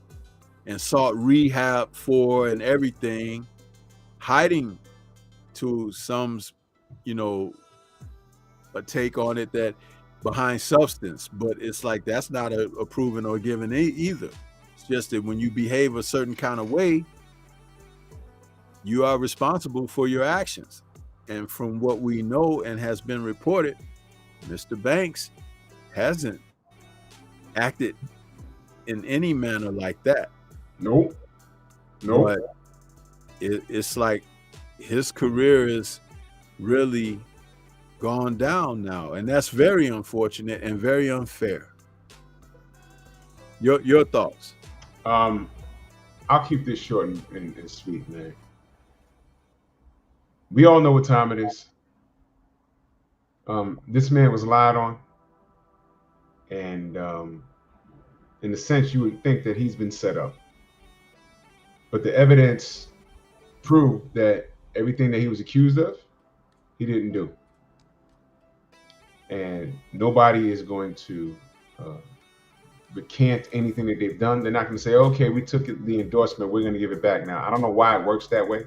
and sought rehab for and everything, hiding to some, you know, a take on it that behind substance. But it's like, that's not a proven or given either. It's just that when you behave a certain kind of way, you are responsible for your actions. And from what we know and has been reported, Mr. Banks hasn't acted in any manner like that. Nope. But it's like his career is really gone down now, and that's very unfortunate and very unfair. Your thoughts? I'll keep this short and sweet, man. We all know what time it is. This man was lied on, and In a sense, you would think that he's been set up. But the evidence proved that everything that he was accused of, he didn't do. And nobody is going to uh, recant anything that they've done. They're not going to say, okay, we took the endorsement, we're going to give it back now. I don't know why it works that way.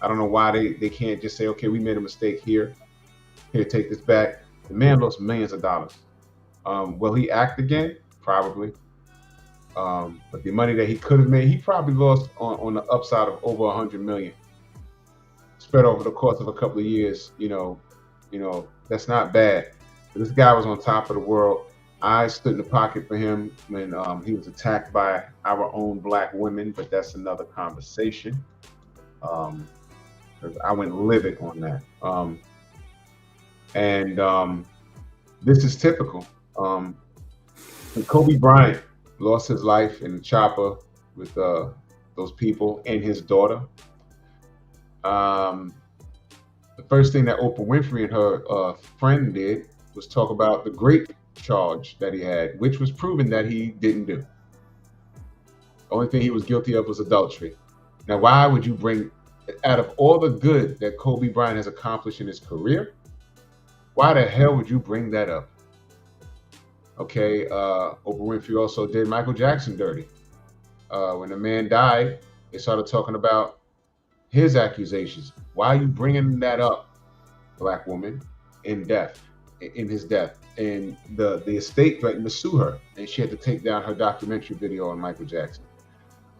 I don't know why they can't just say, okay, we made a mistake here. Here, take this back. The man lost millions of dollars. Will he act again? Probably. But the money that he could have made, he probably lost on the upside of over 100 million spread over the course of a couple of years. That's not bad. But this guy was on top of the world. I stood in the pocket for him when he was attacked by our own black women, but that's another conversation. I went livid on that. This is typical. When Kobe Bryant lost his life in the chopper with those people and his daughter, the first thing that Oprah Winfrey and her friend did was talk about the great charge that he had, which was proven that he didn't do. The only thing he was guilty of was adultery. Now, why would you bring, out of all the good that Kobe Bryant has accomplished in his career, why the hell would you bring that up? Okay, Oprah Winfrey also did Michael Jackson dirty. When the man died, they started talking about his accusations. Why are you bringing that up, black woman, in his death? And the estate threatened to sue her, and she had to take down her documentary video on Michael Jackson.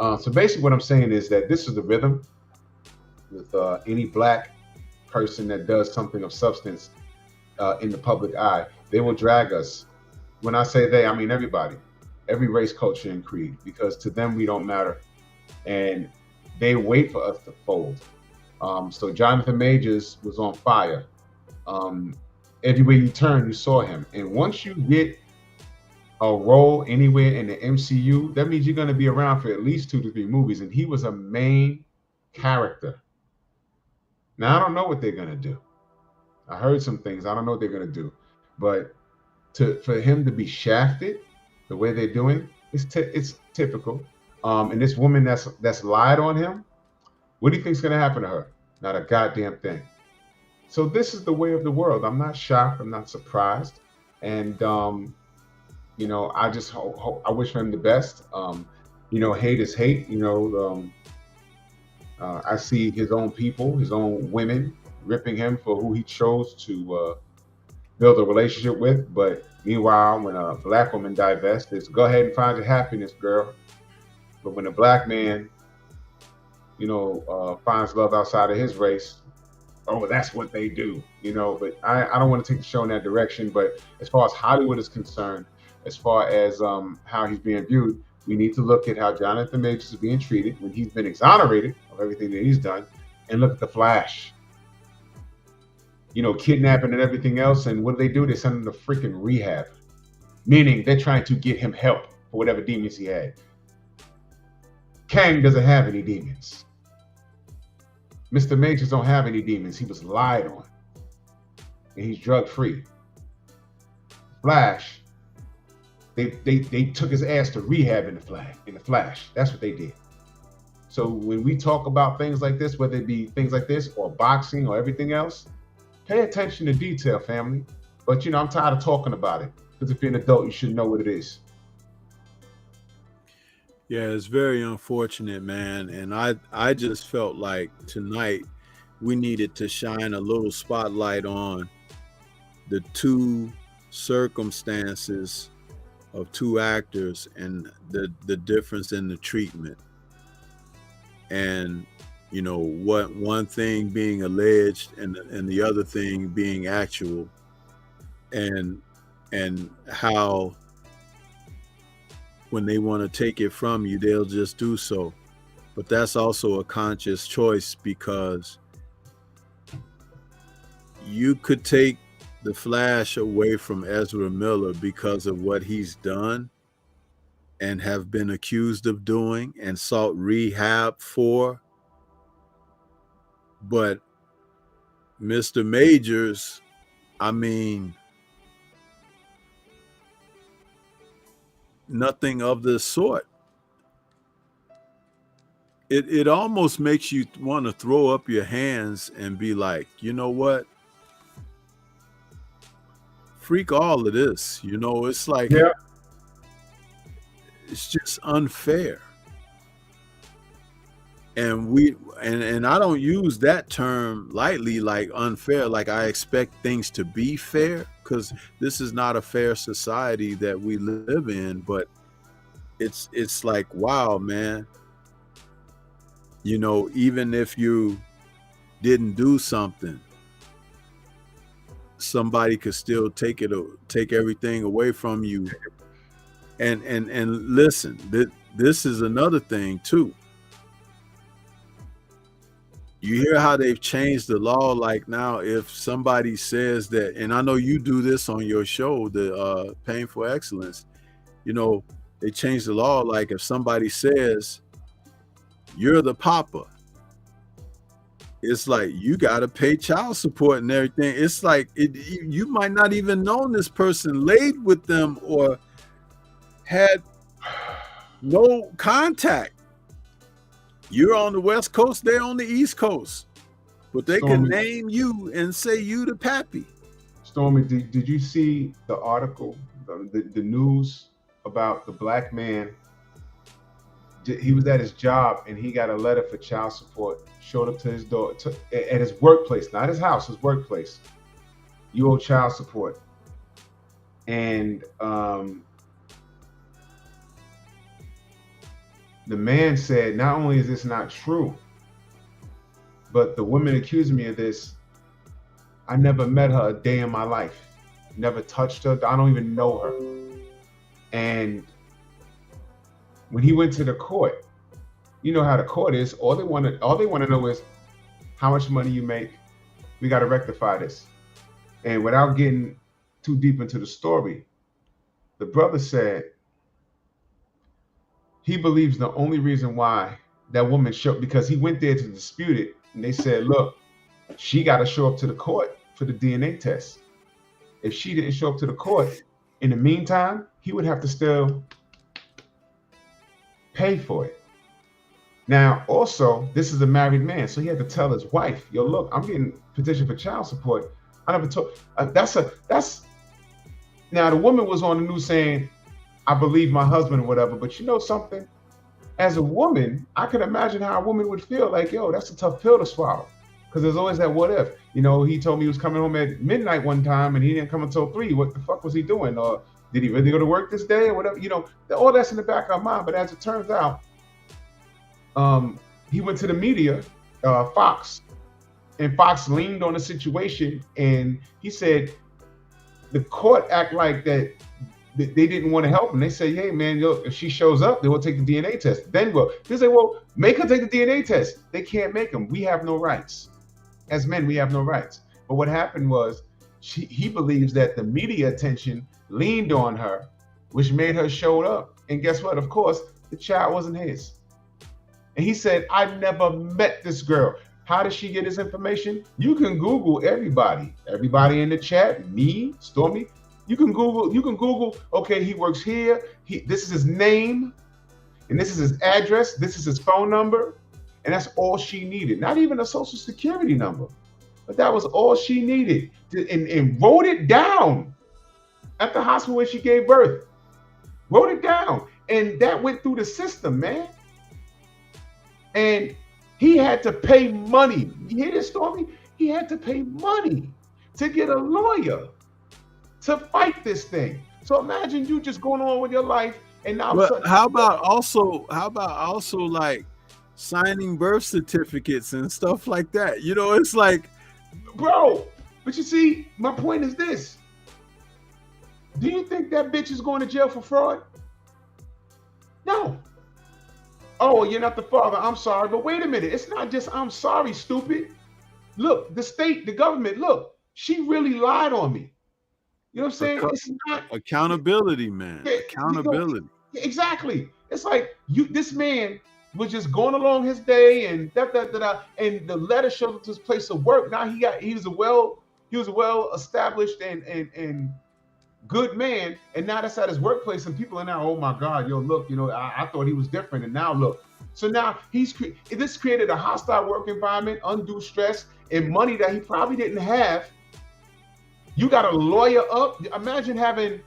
So basically what I'm saying is that this is the rhythm with any black person that does something of substance in the public eye. They will drag us. When I say they, I mean everybody, every race, culture, and creed, because to them we don't matter. And they wait for us to fold. So Jonathan Majors was on fire. Everywhere you turn, you saw him. And once you get a role anywhere in the MCU, that means you're going to be around for at least 2 to 3 movies. And he was a main character. Now, I don't know what they're going to do. I heard some things. I don't know what they're going to do. But for him to be shafted the way they're doing, it's typical. And this woman that's lied on him, what do you think's going to happen to her? Not a goddamn thing. So this is the way of the world. I'm not shocked. I'm not surprised. And, I just I wish for him the best. Hate is hate. I see his own people, his own women ripping him for who he chose to build a relationship with. But meanwhile, when a black woman divests, it's go ahead and find your happiness, girl. But when a black man, finds love outside of his race, oh, that's what they do, But I don't want to take the show in that direction. But as far as Hollywood is concerned, as far as how he's being viewed, we need to look at how Jonathan Majors is being treated when he's been exonerated of everything that he's done, and look at the Flash. Kidnapping and everything else. And what do? They send him to freaking rehab, meaning they're trying to get him help for whatever demons he had. Kang doesn't have any demons. Mr. Majors don't have any demons. He was lied on. And he's drug-free. Flash, they took his ass to rehab in the Flash. That's what they did. So when we talk about things like this, whether it be things like this or boxing or everything else, pay attention to detail, family. But I'm tired of talking about it. Because if you're an adult, you should know what it is. Yeah, it's very unfortunate, man. And I just felt like tonight we needed to shine a little spotlight on the 2 circumstances of 2 actors and the difference in the treatment. And, what one thing being alleged and the other thing being actual, and how when they want to take it from you, they'll just do so. But that's also a conscious choice, because you could take the Flash away from Ezra Miller because of what he's done and have been accused of doing and sought rehab for. But Mr. Majors, I mean, nothing of the sort. It almost makes you want to throw up your hands and be like, you know what? Freak all of this. You know, it's like, Yeah. it's just unfair. And we and I don't use that term lightly, like unfair, like I expect things to be fair, because this is not a fair society that we live in. But it's like, wow, man, you know, even if you didn't do something, somebody could still take everything away from you. And listen, this is another thing too. You hear how they've changed the law. Like now, if somebody says that, and I know you do this on your show, the Painful Excellence, you know, they changed the law. Like if somebody says you're the papa, it's like you got to pay child support and everything. It's like you might not even known this person, laid with them, or had no contact. You're on the West Coast, they're on the East Coast, but they can Stormy, name you and say you the pappy. Stormy, did you see the article, the news about the black man? He was at his job and he got a letter for child support. Showed up to his door at his workplace, not his house, his workplace. You owe child support, and the man said, not only is this not true, but the woman accused me of this. I never met her a day in my life. Never touched her. I don't even know her. And when he went to the court, you know how the court is. All they want to know is how much money you make. We got to rectify this. And without getting too deep into the story, the brother said he believes the only reason why that woman showed, because he went there to dispute it, and they said, look, she got to show up to the court for the DNA test. If she didn't show up to the court, in the meantime, he would have to still pay for it. Now, also, this is a married man, so he had to tell his wife, yo, look, I'm getting petition for child support. I never told, now the woman was on the news saying, I believe my husband or whatever, but you know something? As a woman, I can imagine how a woman would feel like, yo, that's a tough pill to swallow. Because there's always that what if. You know, he told me he was coming home at midnight one time and he didn't come until 3. What the fuck was he doing? Or did he really go to work this day or whatever? You know, all that's in the back of our mind. But as it turns out, he went to the media, Fox, and Fox leaned on the situation and he said the court act like that they didn't want to help him. They say, hey man, if she shows up, they will take the DNA test. Then they say, well, make her take the DNA test. They can't make them. We have no rights. As men, we have no rights. But what happened was he believes that the media attention leaned on her, which made her show up. And guess what? Of course, the child wasn't his. And he said, I never met this girl. How did she get his information? You can Google everybody in the chat, me, Stormy. You can Google, okay, he works here. This is his name, and this is his address. This is his phone number. And that's all she needed. Not even a social security number, but that was all she needed. And wrote it down at the hospital where she gave birth. Wrote it down. And that went through the system, man. And he had to pay money. You hear this, Stormy? He had to pay money to get a lawyer to fight this thing. So imagine you just going on with your life, and now. But how about also like signing birth certificates and stuff like that? You know, it's like, bro. But you see, my point is this: do you think that bitch is going to jail for fraud? No. Oh, you're not the father. I'm sorry, but wait a minute. It's not just I'm sorry, stupid. Look, the state, the government. Look, she really lied on me. You know what I'm saying? It's not accountability, man. Accountability. Exactly. It's like this man was just going along his day and and the letter showed up to his place of work. Now he was a well established and good man, and now that's at his workplace, and people are now, oh my God, yo, look, I thought he was different, and now look. So now this created a hostile work environment, undue stress, and money that he probably didn't have. You got a lawyer up. Imagine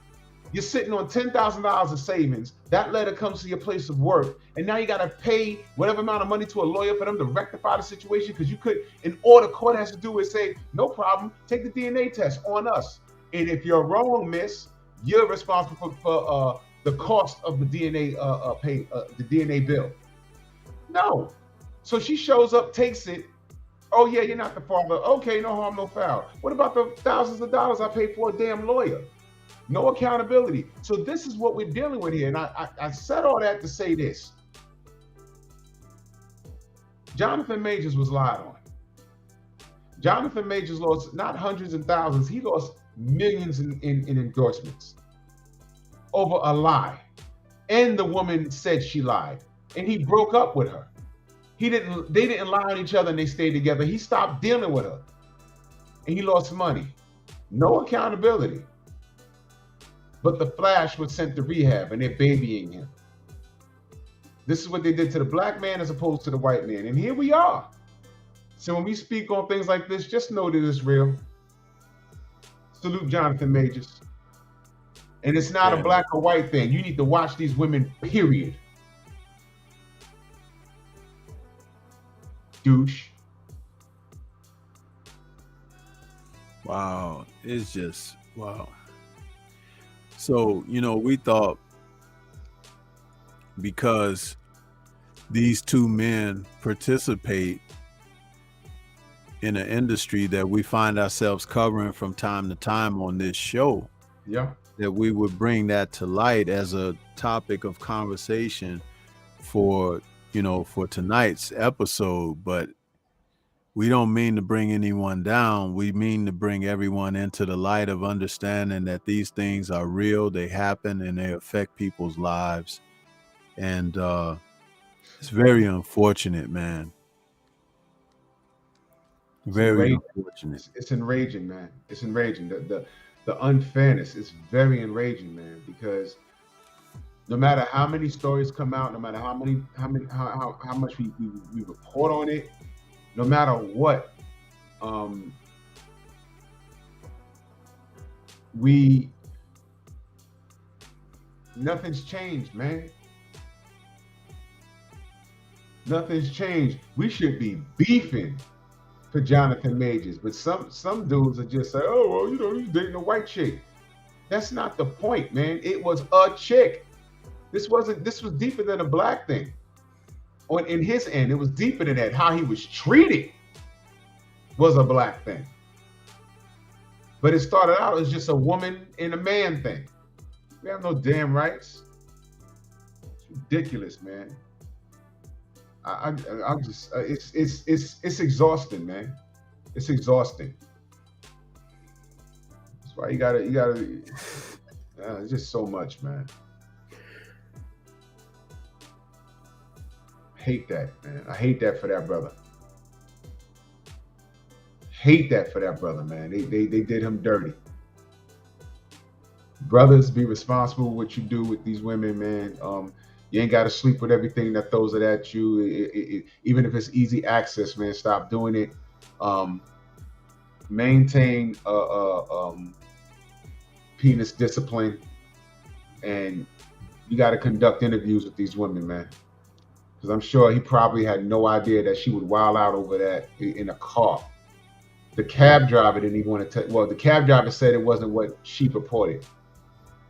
you're sitting on $10,000 of savings. That letter comes to your place of work, and now you got to pay whatever amount of money to a lawyer for them to rectify the situation, because you could, and all the court has to do is say, no problem, take the DNA test on us. And if you're wrong, miss, you're responsible for the cost of the DNA the DNA bill. No. So she shows up, takes it. Oh yeah, you're not the father. Okay, no harm, no foul. What about the thousands of dollars I paid for a damn lawyer? No accountability. So this is what we're dealing with here. And I said all that to say this. Jonathan Majors was lied on. Jonathan Majors lost not hundreds and thousands, he lost millions in endorsements over a lie. And the woman said she lied. And he broke up with her. They didn't lie on each other, and they stayed together. He stopped dealing with her. And he lost money. No accountability. But the Flash was sent to rehab, and they're babying him. This is what they did to the black man as opposed to the white man. And here we are. So when we speak on things like this, just know that it's real. Salute Jonathan Majors. And it's not a black or white thing. You need to watch these women, period. Douche. Wow. It's just, wow. So, we thought because these two men participate in an industry that we find ourselves covering from time to time on this show, that we would bring that to light as a topic of conversation for tonight's episode. But we don't mean to bring anyone down. We mean to bring everyone into the light of understanding that these things are real, they happen, and they affect people's lives. And it's very unfortunate, man. Very unfortunate. It's enraging, man. It's enraging. The unfairness is very enraging, man, because no matter how many stories come out, no matter how much we report on it, no matter what, nothing's changed, man. Nothing's changed. We should be beefing for Jonathan Majors, but some dudes are just like, oh, well, he's dating a white chick. That's not the point, man. It was a chick. This was deeper than a black thing. In his end, it was deeper than that. How he was treated was a black thing. But it started out as just a woman and a man thing. We have no damn rights. It's ridiculous, man. It's exhausting, man. It's exhausting. That's why you gotta. It's just so much, man. Hate that, man. I hate that for that brother. Hate that for that brother, man. They did him dirty. Brothers, be responsible for what you do with these women, man. You ain't got to sleep with everything that throws it at you. Even if it's easy access, man, stop doing it. Maintain penis discipline, and you got to conduct interviews with these women, man. Because I'm sure he probably had no idea that she would wild out over that in a car. The cab driver didn't even want to the cab driver said it wasn't what she reported.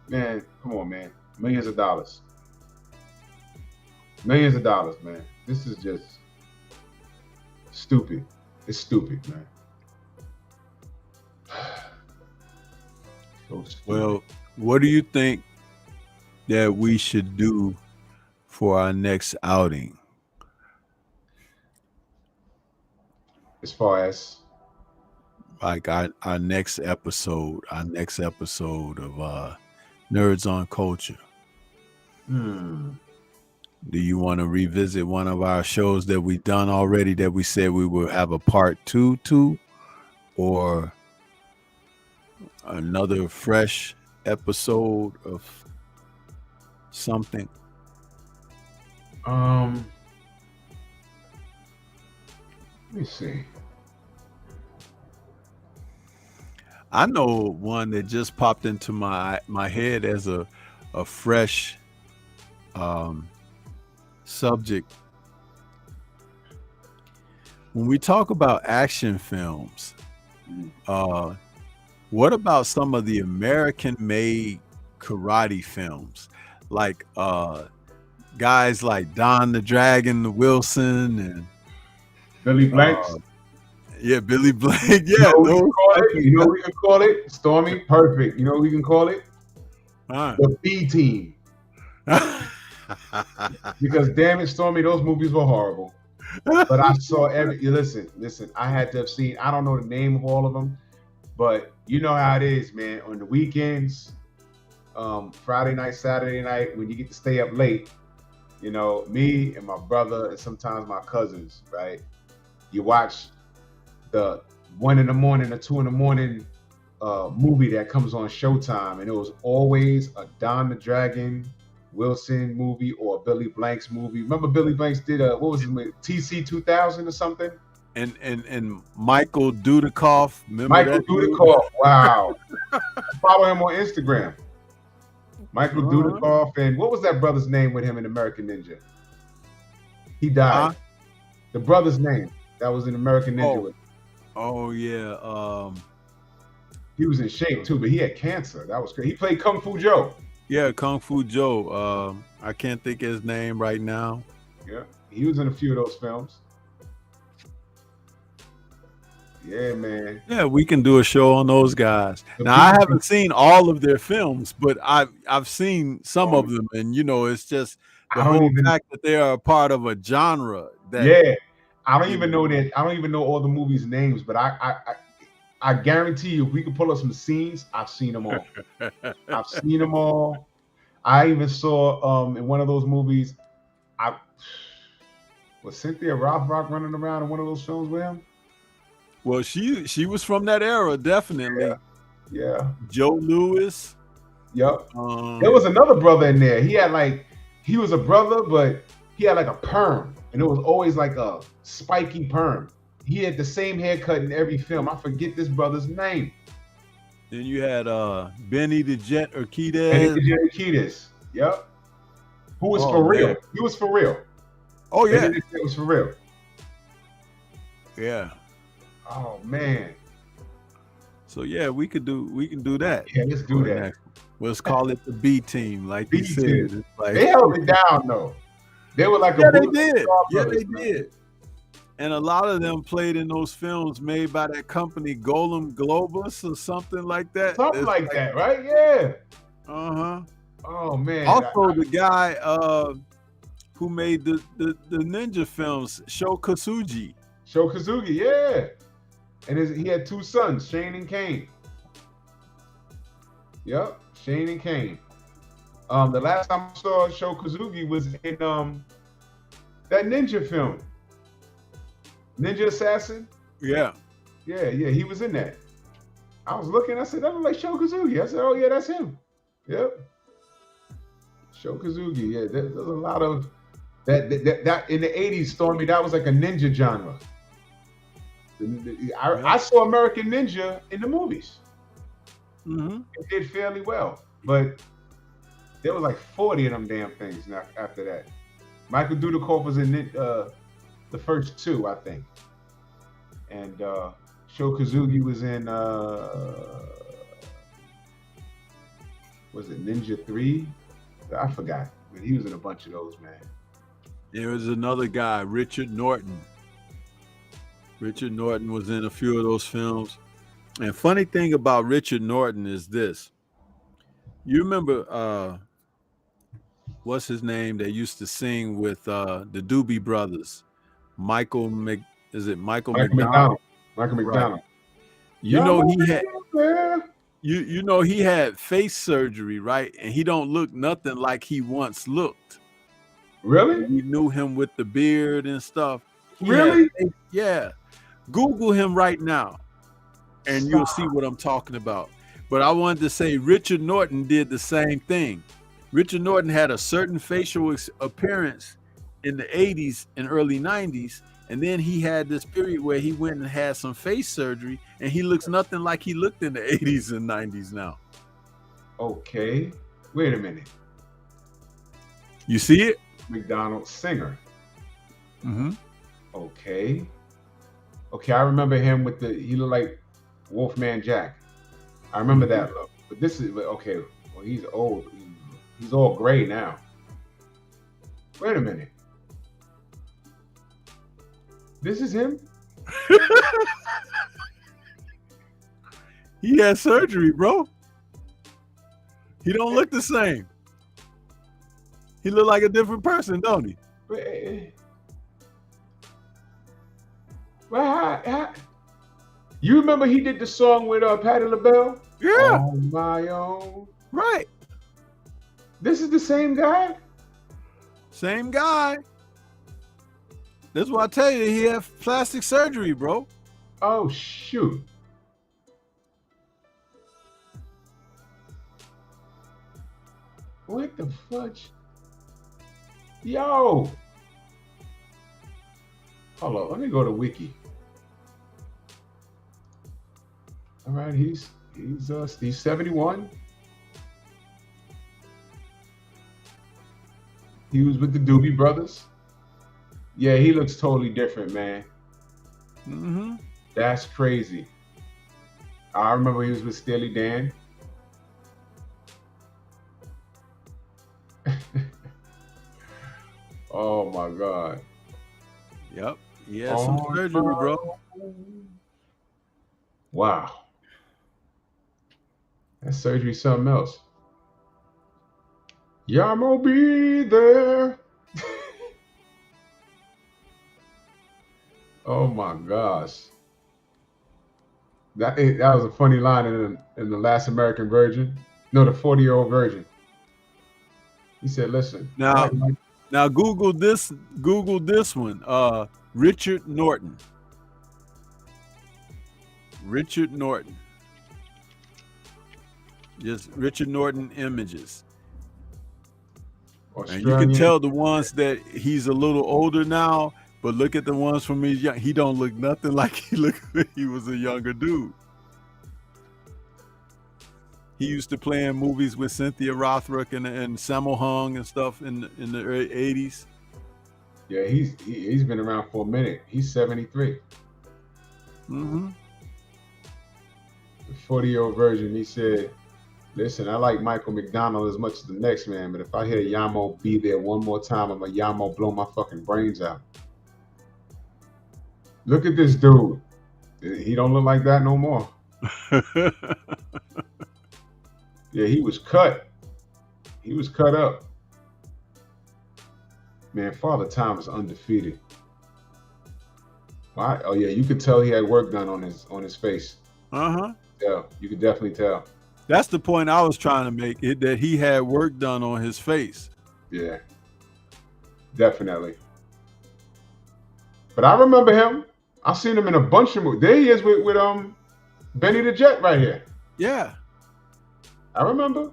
Man, come on, man. Millions of dollars. Millions of dollars, man. This is just stupid. It's stupid, man. So stupid. Well, what do you think that we should do for our next outing? As far as like our next episode of Nerds on Culture. Do you want to revisit one of our shows that we've done already that we said we will have a part 2 to, or another fresh episode of something? Let me see. I know one that just popped into my head as a fresh subject. When we talk about action films, what about some of the American-made karate films, like guys like Don the Dragon Wilson and Billy Blanks. Yeah, Billy Blank. You Yeah, know what we can call it? You know what we can call it? Stormy, perfect. You know what we can call it? The B Team. Because damn it, Stormy, those movies were horrible. But I saw listen, I had to have seen, I don't know the name of all of them, but you know how it is, man. On the weekends, Friday night, Saturday night, when you get to stay up late, you know, me and my brother and sometimes my cousins, right? You watch the 1 in the morning or 2 in the morning movie that comes on Showtime, and it was always a Don the Dragon Wilson movie or a Billy Blanks movie. Remember Billy Blanks did what was his name? TC 2000 or something? And Michael Dudikoff. Michael Dudikoff. Wow. Follow him on Instagram. Michael Dudikoff, and what was that brother's name with him in American Ninja? He died. The brother's name that was in American Ninja with him. Oh yeah. He was in shape too, but he had cancer. That was crazy. He played Kung Fu Joe. Yeah, Kung Fu Joe. I can't think of his name right now. Yeah, he was in a few of those films. Yeah, man. Yeah, we can do a show on those guys. Now, I haven't seen all of their films, but I've seen some of them, and you know, it's just the whole fact that they are a part of a genre. That, I don't even know that. I don't even know all the movies' names, but I guarantee you, if we could pull up some scenes, I've seen them all. I've seen them all. I even saw in one of those movies, was Cynthia Rothrock running around in one of those films with him? Well, she was from that era, definitely. Yeah. Joe Louis. Yep. There was another brother in there. He was a brother, but he had like a perm, and it was always like a spiky perm. He had the same haircut in every film. I forget this brother's name. Then you had Benny the Jet Urquidez. Benny the Jet Urquidez. Yep. Who was for real? Man. He was for real. Oh yeah. Benny the Jet was for real. Yeah. Oh man. So yeah, we can do that. Yeah, let's do that. Let's call it the B Team, like you said. Like, they held it down though. They were like they did. Yeah, they did. And a lot of them played in those films made by that company Golem Globus or something like that. Something like that, right? Yeah. Uh-huh. Oh man. Also, the guy who made the ninja films, Sho Kosugi. Sho Kosugi, yeah. And he had 2 sons, Shane and Kane. Yep, Shane and Kane. The last time I saw Sho Kosugi was in that ninja film. Ninja Assassin? Yeah. Yeah, he was in that. I was looking, I said, that looks like Sho Kosugi. I said, oh yeah, that's him. Yep. Sho Kosugi, yeah. There's a lot of that in the 80s, Stormy, that was like a ninja genre. I saw American Ninja in the movies. Mm-hmm. It did fairly well, but there was like 40 of them damn things now after that. Michael Dudikoff was in the first 2, I think. And Sho Kosugi was in was it Ninja 3? I forgot. But he was in a bunch of those, man. There was another guy, Richard Norton. Richard Norton was in a few of those films. And funny thing about Richard Norton is this. You remember what's his name that used to sing with the Doobie Brothers? Michael McDonald? Michael McDonald. Right. You know he had you know he had face surgery, right? And he don't look nothing like he once looked. Really? We knew him with the beard and stuff. Really? Yeah. Google him right now, and you'll see what I'm talking about. But I wanted to say Richard Norton did the same thing. Richard Norton had a certain facial appearance in the 80s and early 90s. And then he had this period where he went and had some face surgery, and he looks nothing like he looked in the 80s and 90s now. Okay. Wait a minute. You see it? McDonald singer. Mm-hmm. Okay. Okay, I remember him with he looked like Wolfman Jack. I remember that look. But this is, okay, well, he's old. He's all gray now. Wait a minute. This is him? He had surgery, bro. He don't look the same. He look like a different person, don't he? Well, you remember he did the song with Patti LaBelle? Yeah. On my own. Right. This is the same guy? Same guy. That's why I tell you, he had plastic surgery, bro. Oh, shoot. What the fudge? Yo. Hold on, let me go to Wiki. All right, he's 71. He was with the Doobie Brothers. Yeah, he looks totally different, man. Mm-hmm. That's crazy. I remember he was with Steely Dan. Oh my God. Yep. He had some surgery, bro. Wow. That surgery something else. Yeah, I'm gonna be there. Oh my gosh. That was a funny line in the Last American Virgin. No, the 40-Year-Old Virgin. He said, listen. Now Google this one. Richard Norton. Richard Norton. Just Richard Norton images. And you can tell the ones that he's a little older now, but look at the ones from his young. He don't look nothing like he looked when he was a younger dude. He used to play in movies with Cynthia Rothrock and Sammo Hung and stuff in the early 80s. Yeah, he's been around for a minute. He's 73. Mm-hmm. The 40-Year-Old Virgin, he said, listen, I like Michael McDonald as much as the next man, but if I hear Yamo be there one more time, I'm a Yamo blow my fucking brains out. Look at this dude. He don't look like that no more. Yeah, he was cut. He was cut up. Man, Father Time is undefeated. Oh yeah, you could tell he had work done on his face. Uh-huh. Yeah, you could definitely tell. That's the point I was trying to make, that he had work done on his face. Yeah, definitely. But I remember him. I've seen him in a bunch of movies. There he is with Benny the Jet right here. Yeah. I remember.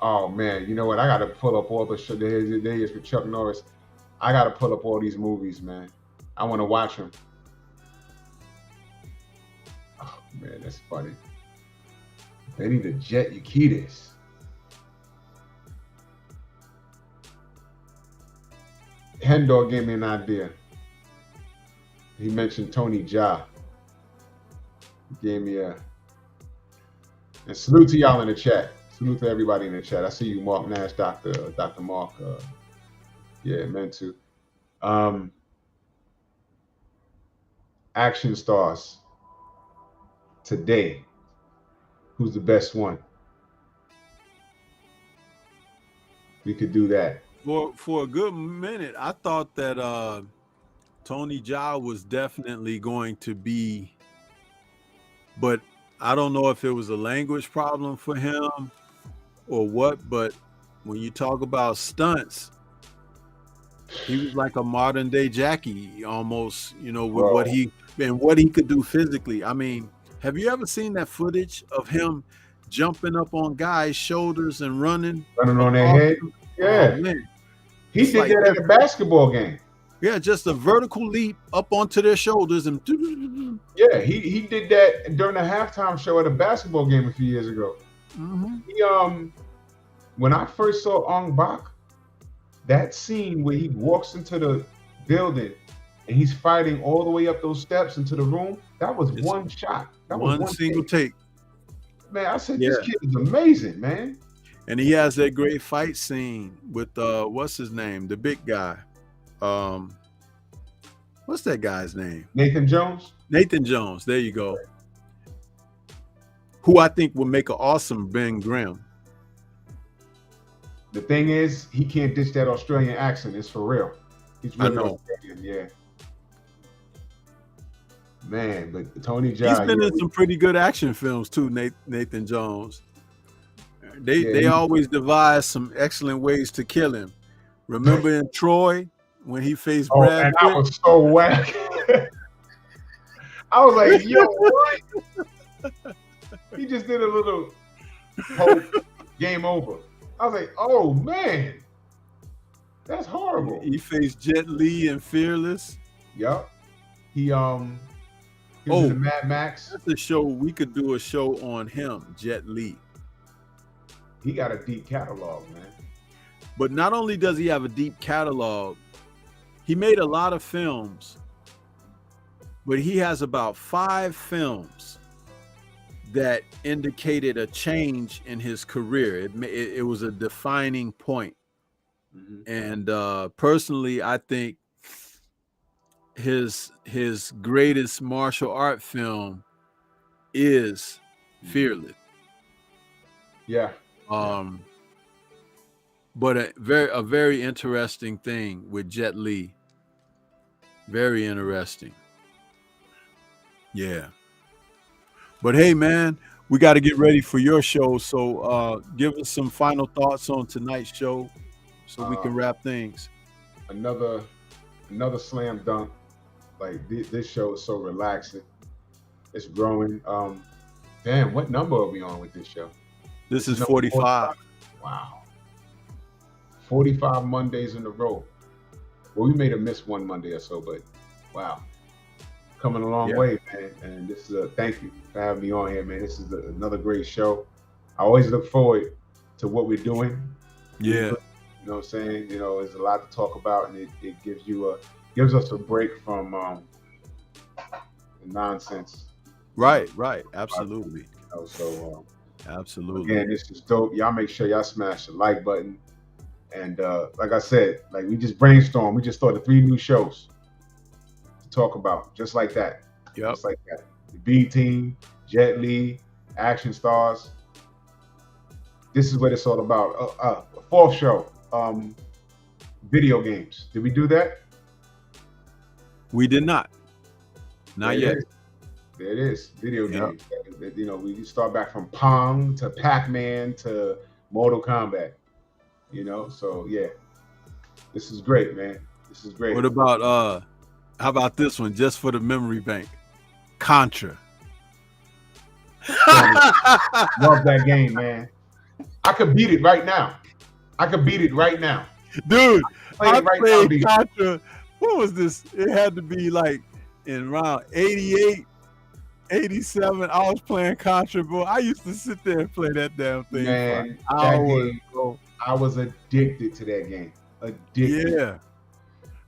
Oh man, you know what? I gotta pull up all the shit. There he is with Chuck Norris. I gotta pull up all these movies, man. I want to watch them. Oh man, that's funny. Benny the Jet Yakitis. Hendor gave me an idea. He mentioned Tony Jaa. He gave me a. And salute to y'all in the chat. Salute to everybody in the chat. I see you, Mark Nash, Dr. Mark. Yeah, meant to. Action stars today. Who's the best one? We could do that. For a good minute, I thought that Tony Jaa was definitely going to be, but I don't know if it was a language problem for him or what, but when you talk about stunts, he was like a modern day Jackie almost, with what he could do physically. I mean, Have you ever seen that footage of him jumping up on guys' shoulders and running on their across head. them? Oh Yeah, man, he it's did like that at a basketball game. yeah, just a vertical leap up onto their shoulders and Yeah, he did that during the halftime show at a basketball game a few years ago. He when I first saw Ong Bak, that scene where he walks into the building and he's fighting all the way up those steps into the room, that was It's one shot. That was one single take. take. Man, I said, Yeah. this kid is amazing, man. And he has that great fight scene with what's his name? The big guy. What's that guy's name? Nathan Jones. Nathan Jones. There you go. Who I think will make an awesome Ben Grimm. The thing is, he can't ditch that Australian accent. It's for real. He's really Australian, yeah. Man, but Tony Jaa, he's been in some pretty good action films too, Nathan Jones. They always devise some excellent ways to kill him. Remember in Troy when he faced Brad Pitt? I was so whack. I was like, yo, what? He just did a little game over. I was like, oh man, that's horrible. He faced Jet Li in Fearless. Yep. He was in Mad Max. That's a show. We could do a show on him, Jet Li. He got a deep catalog, man. But not only does he have a deep catalog, he made a lot of films, but he has about 5 films that indicated a change in his career. It was a defining point. And personally, I think his greatest martial art film is Fearless. Yeah. But a very interesting thing with Jet Li. Very interesting. Yeah. But hey, man, we got to get ready for your show. So give us some final thoughts on tonight's show so we can wrap things. Another slam dunk. Like this show is so relaxing. It's growing. Damn, what number are we on with this show? This is 45. Wow. 45 Mondays in a row. Well, we may have missed one Monday or so, but wow. Coming a long way, man. And this is thank you for having me on here, man. This is another great show. I always look forward to what we're doing. Yeah. You know what I'm saying? You know, there's a lot to talk about, and it gives us a break from the nonsense. Right. Absolutely. You know, so absolutely. Again, this is dope. Y'all make sure y'all smash the like button. And like I said, like we just brainstormed. We just thought of 3 new shows to talk about, just like that. Yep. Just like that. The B Team, Jet Li, Action Stars. This is what it's all about. A 4th show, video games. Did we do that? We did not. Not yet. There it is. Video games. You know, we start back from Pong to Pac-Man to Mortal Kombat. You know, so yeah, this is great, man. This is great. What about how about this one, just for the memory bank? Contra. Love that game, man. I could beat it right now. Dude, I played now, Contra. What was this? It had to be like in around 88, 87. I was playing Contra, bro. I used to sit there and play that damn thing. Man, for hours, bro. I was addicted to that game. Addicted. Yeah.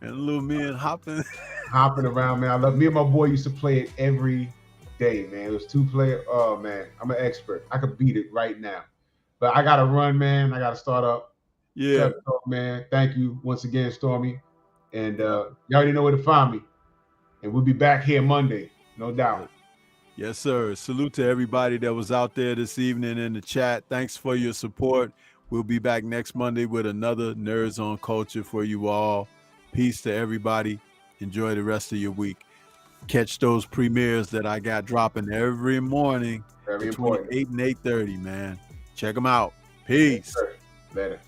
And little men hopping around, man. Me and my boy used to play it every day, man. It was 2-player. Oh man, I'm an expert. I could beat it right now. But I gotta run, man. I gotta start up. Yeah. Man. Thank you once again, Stormy. And you already know where to find me. And we'll be back here Monday, no doubt. Yes, sir. Salute to everybody that was out there this evening in the chat. Thanks for your support. We'll be back next Monday with another Nerds on Culture for you all. Peace to everybody. Enjoy the rest of your week. Catch those premieres that I got dropping every morning Very between important. 8 and 8:30, man. Check them out. Peace. Later.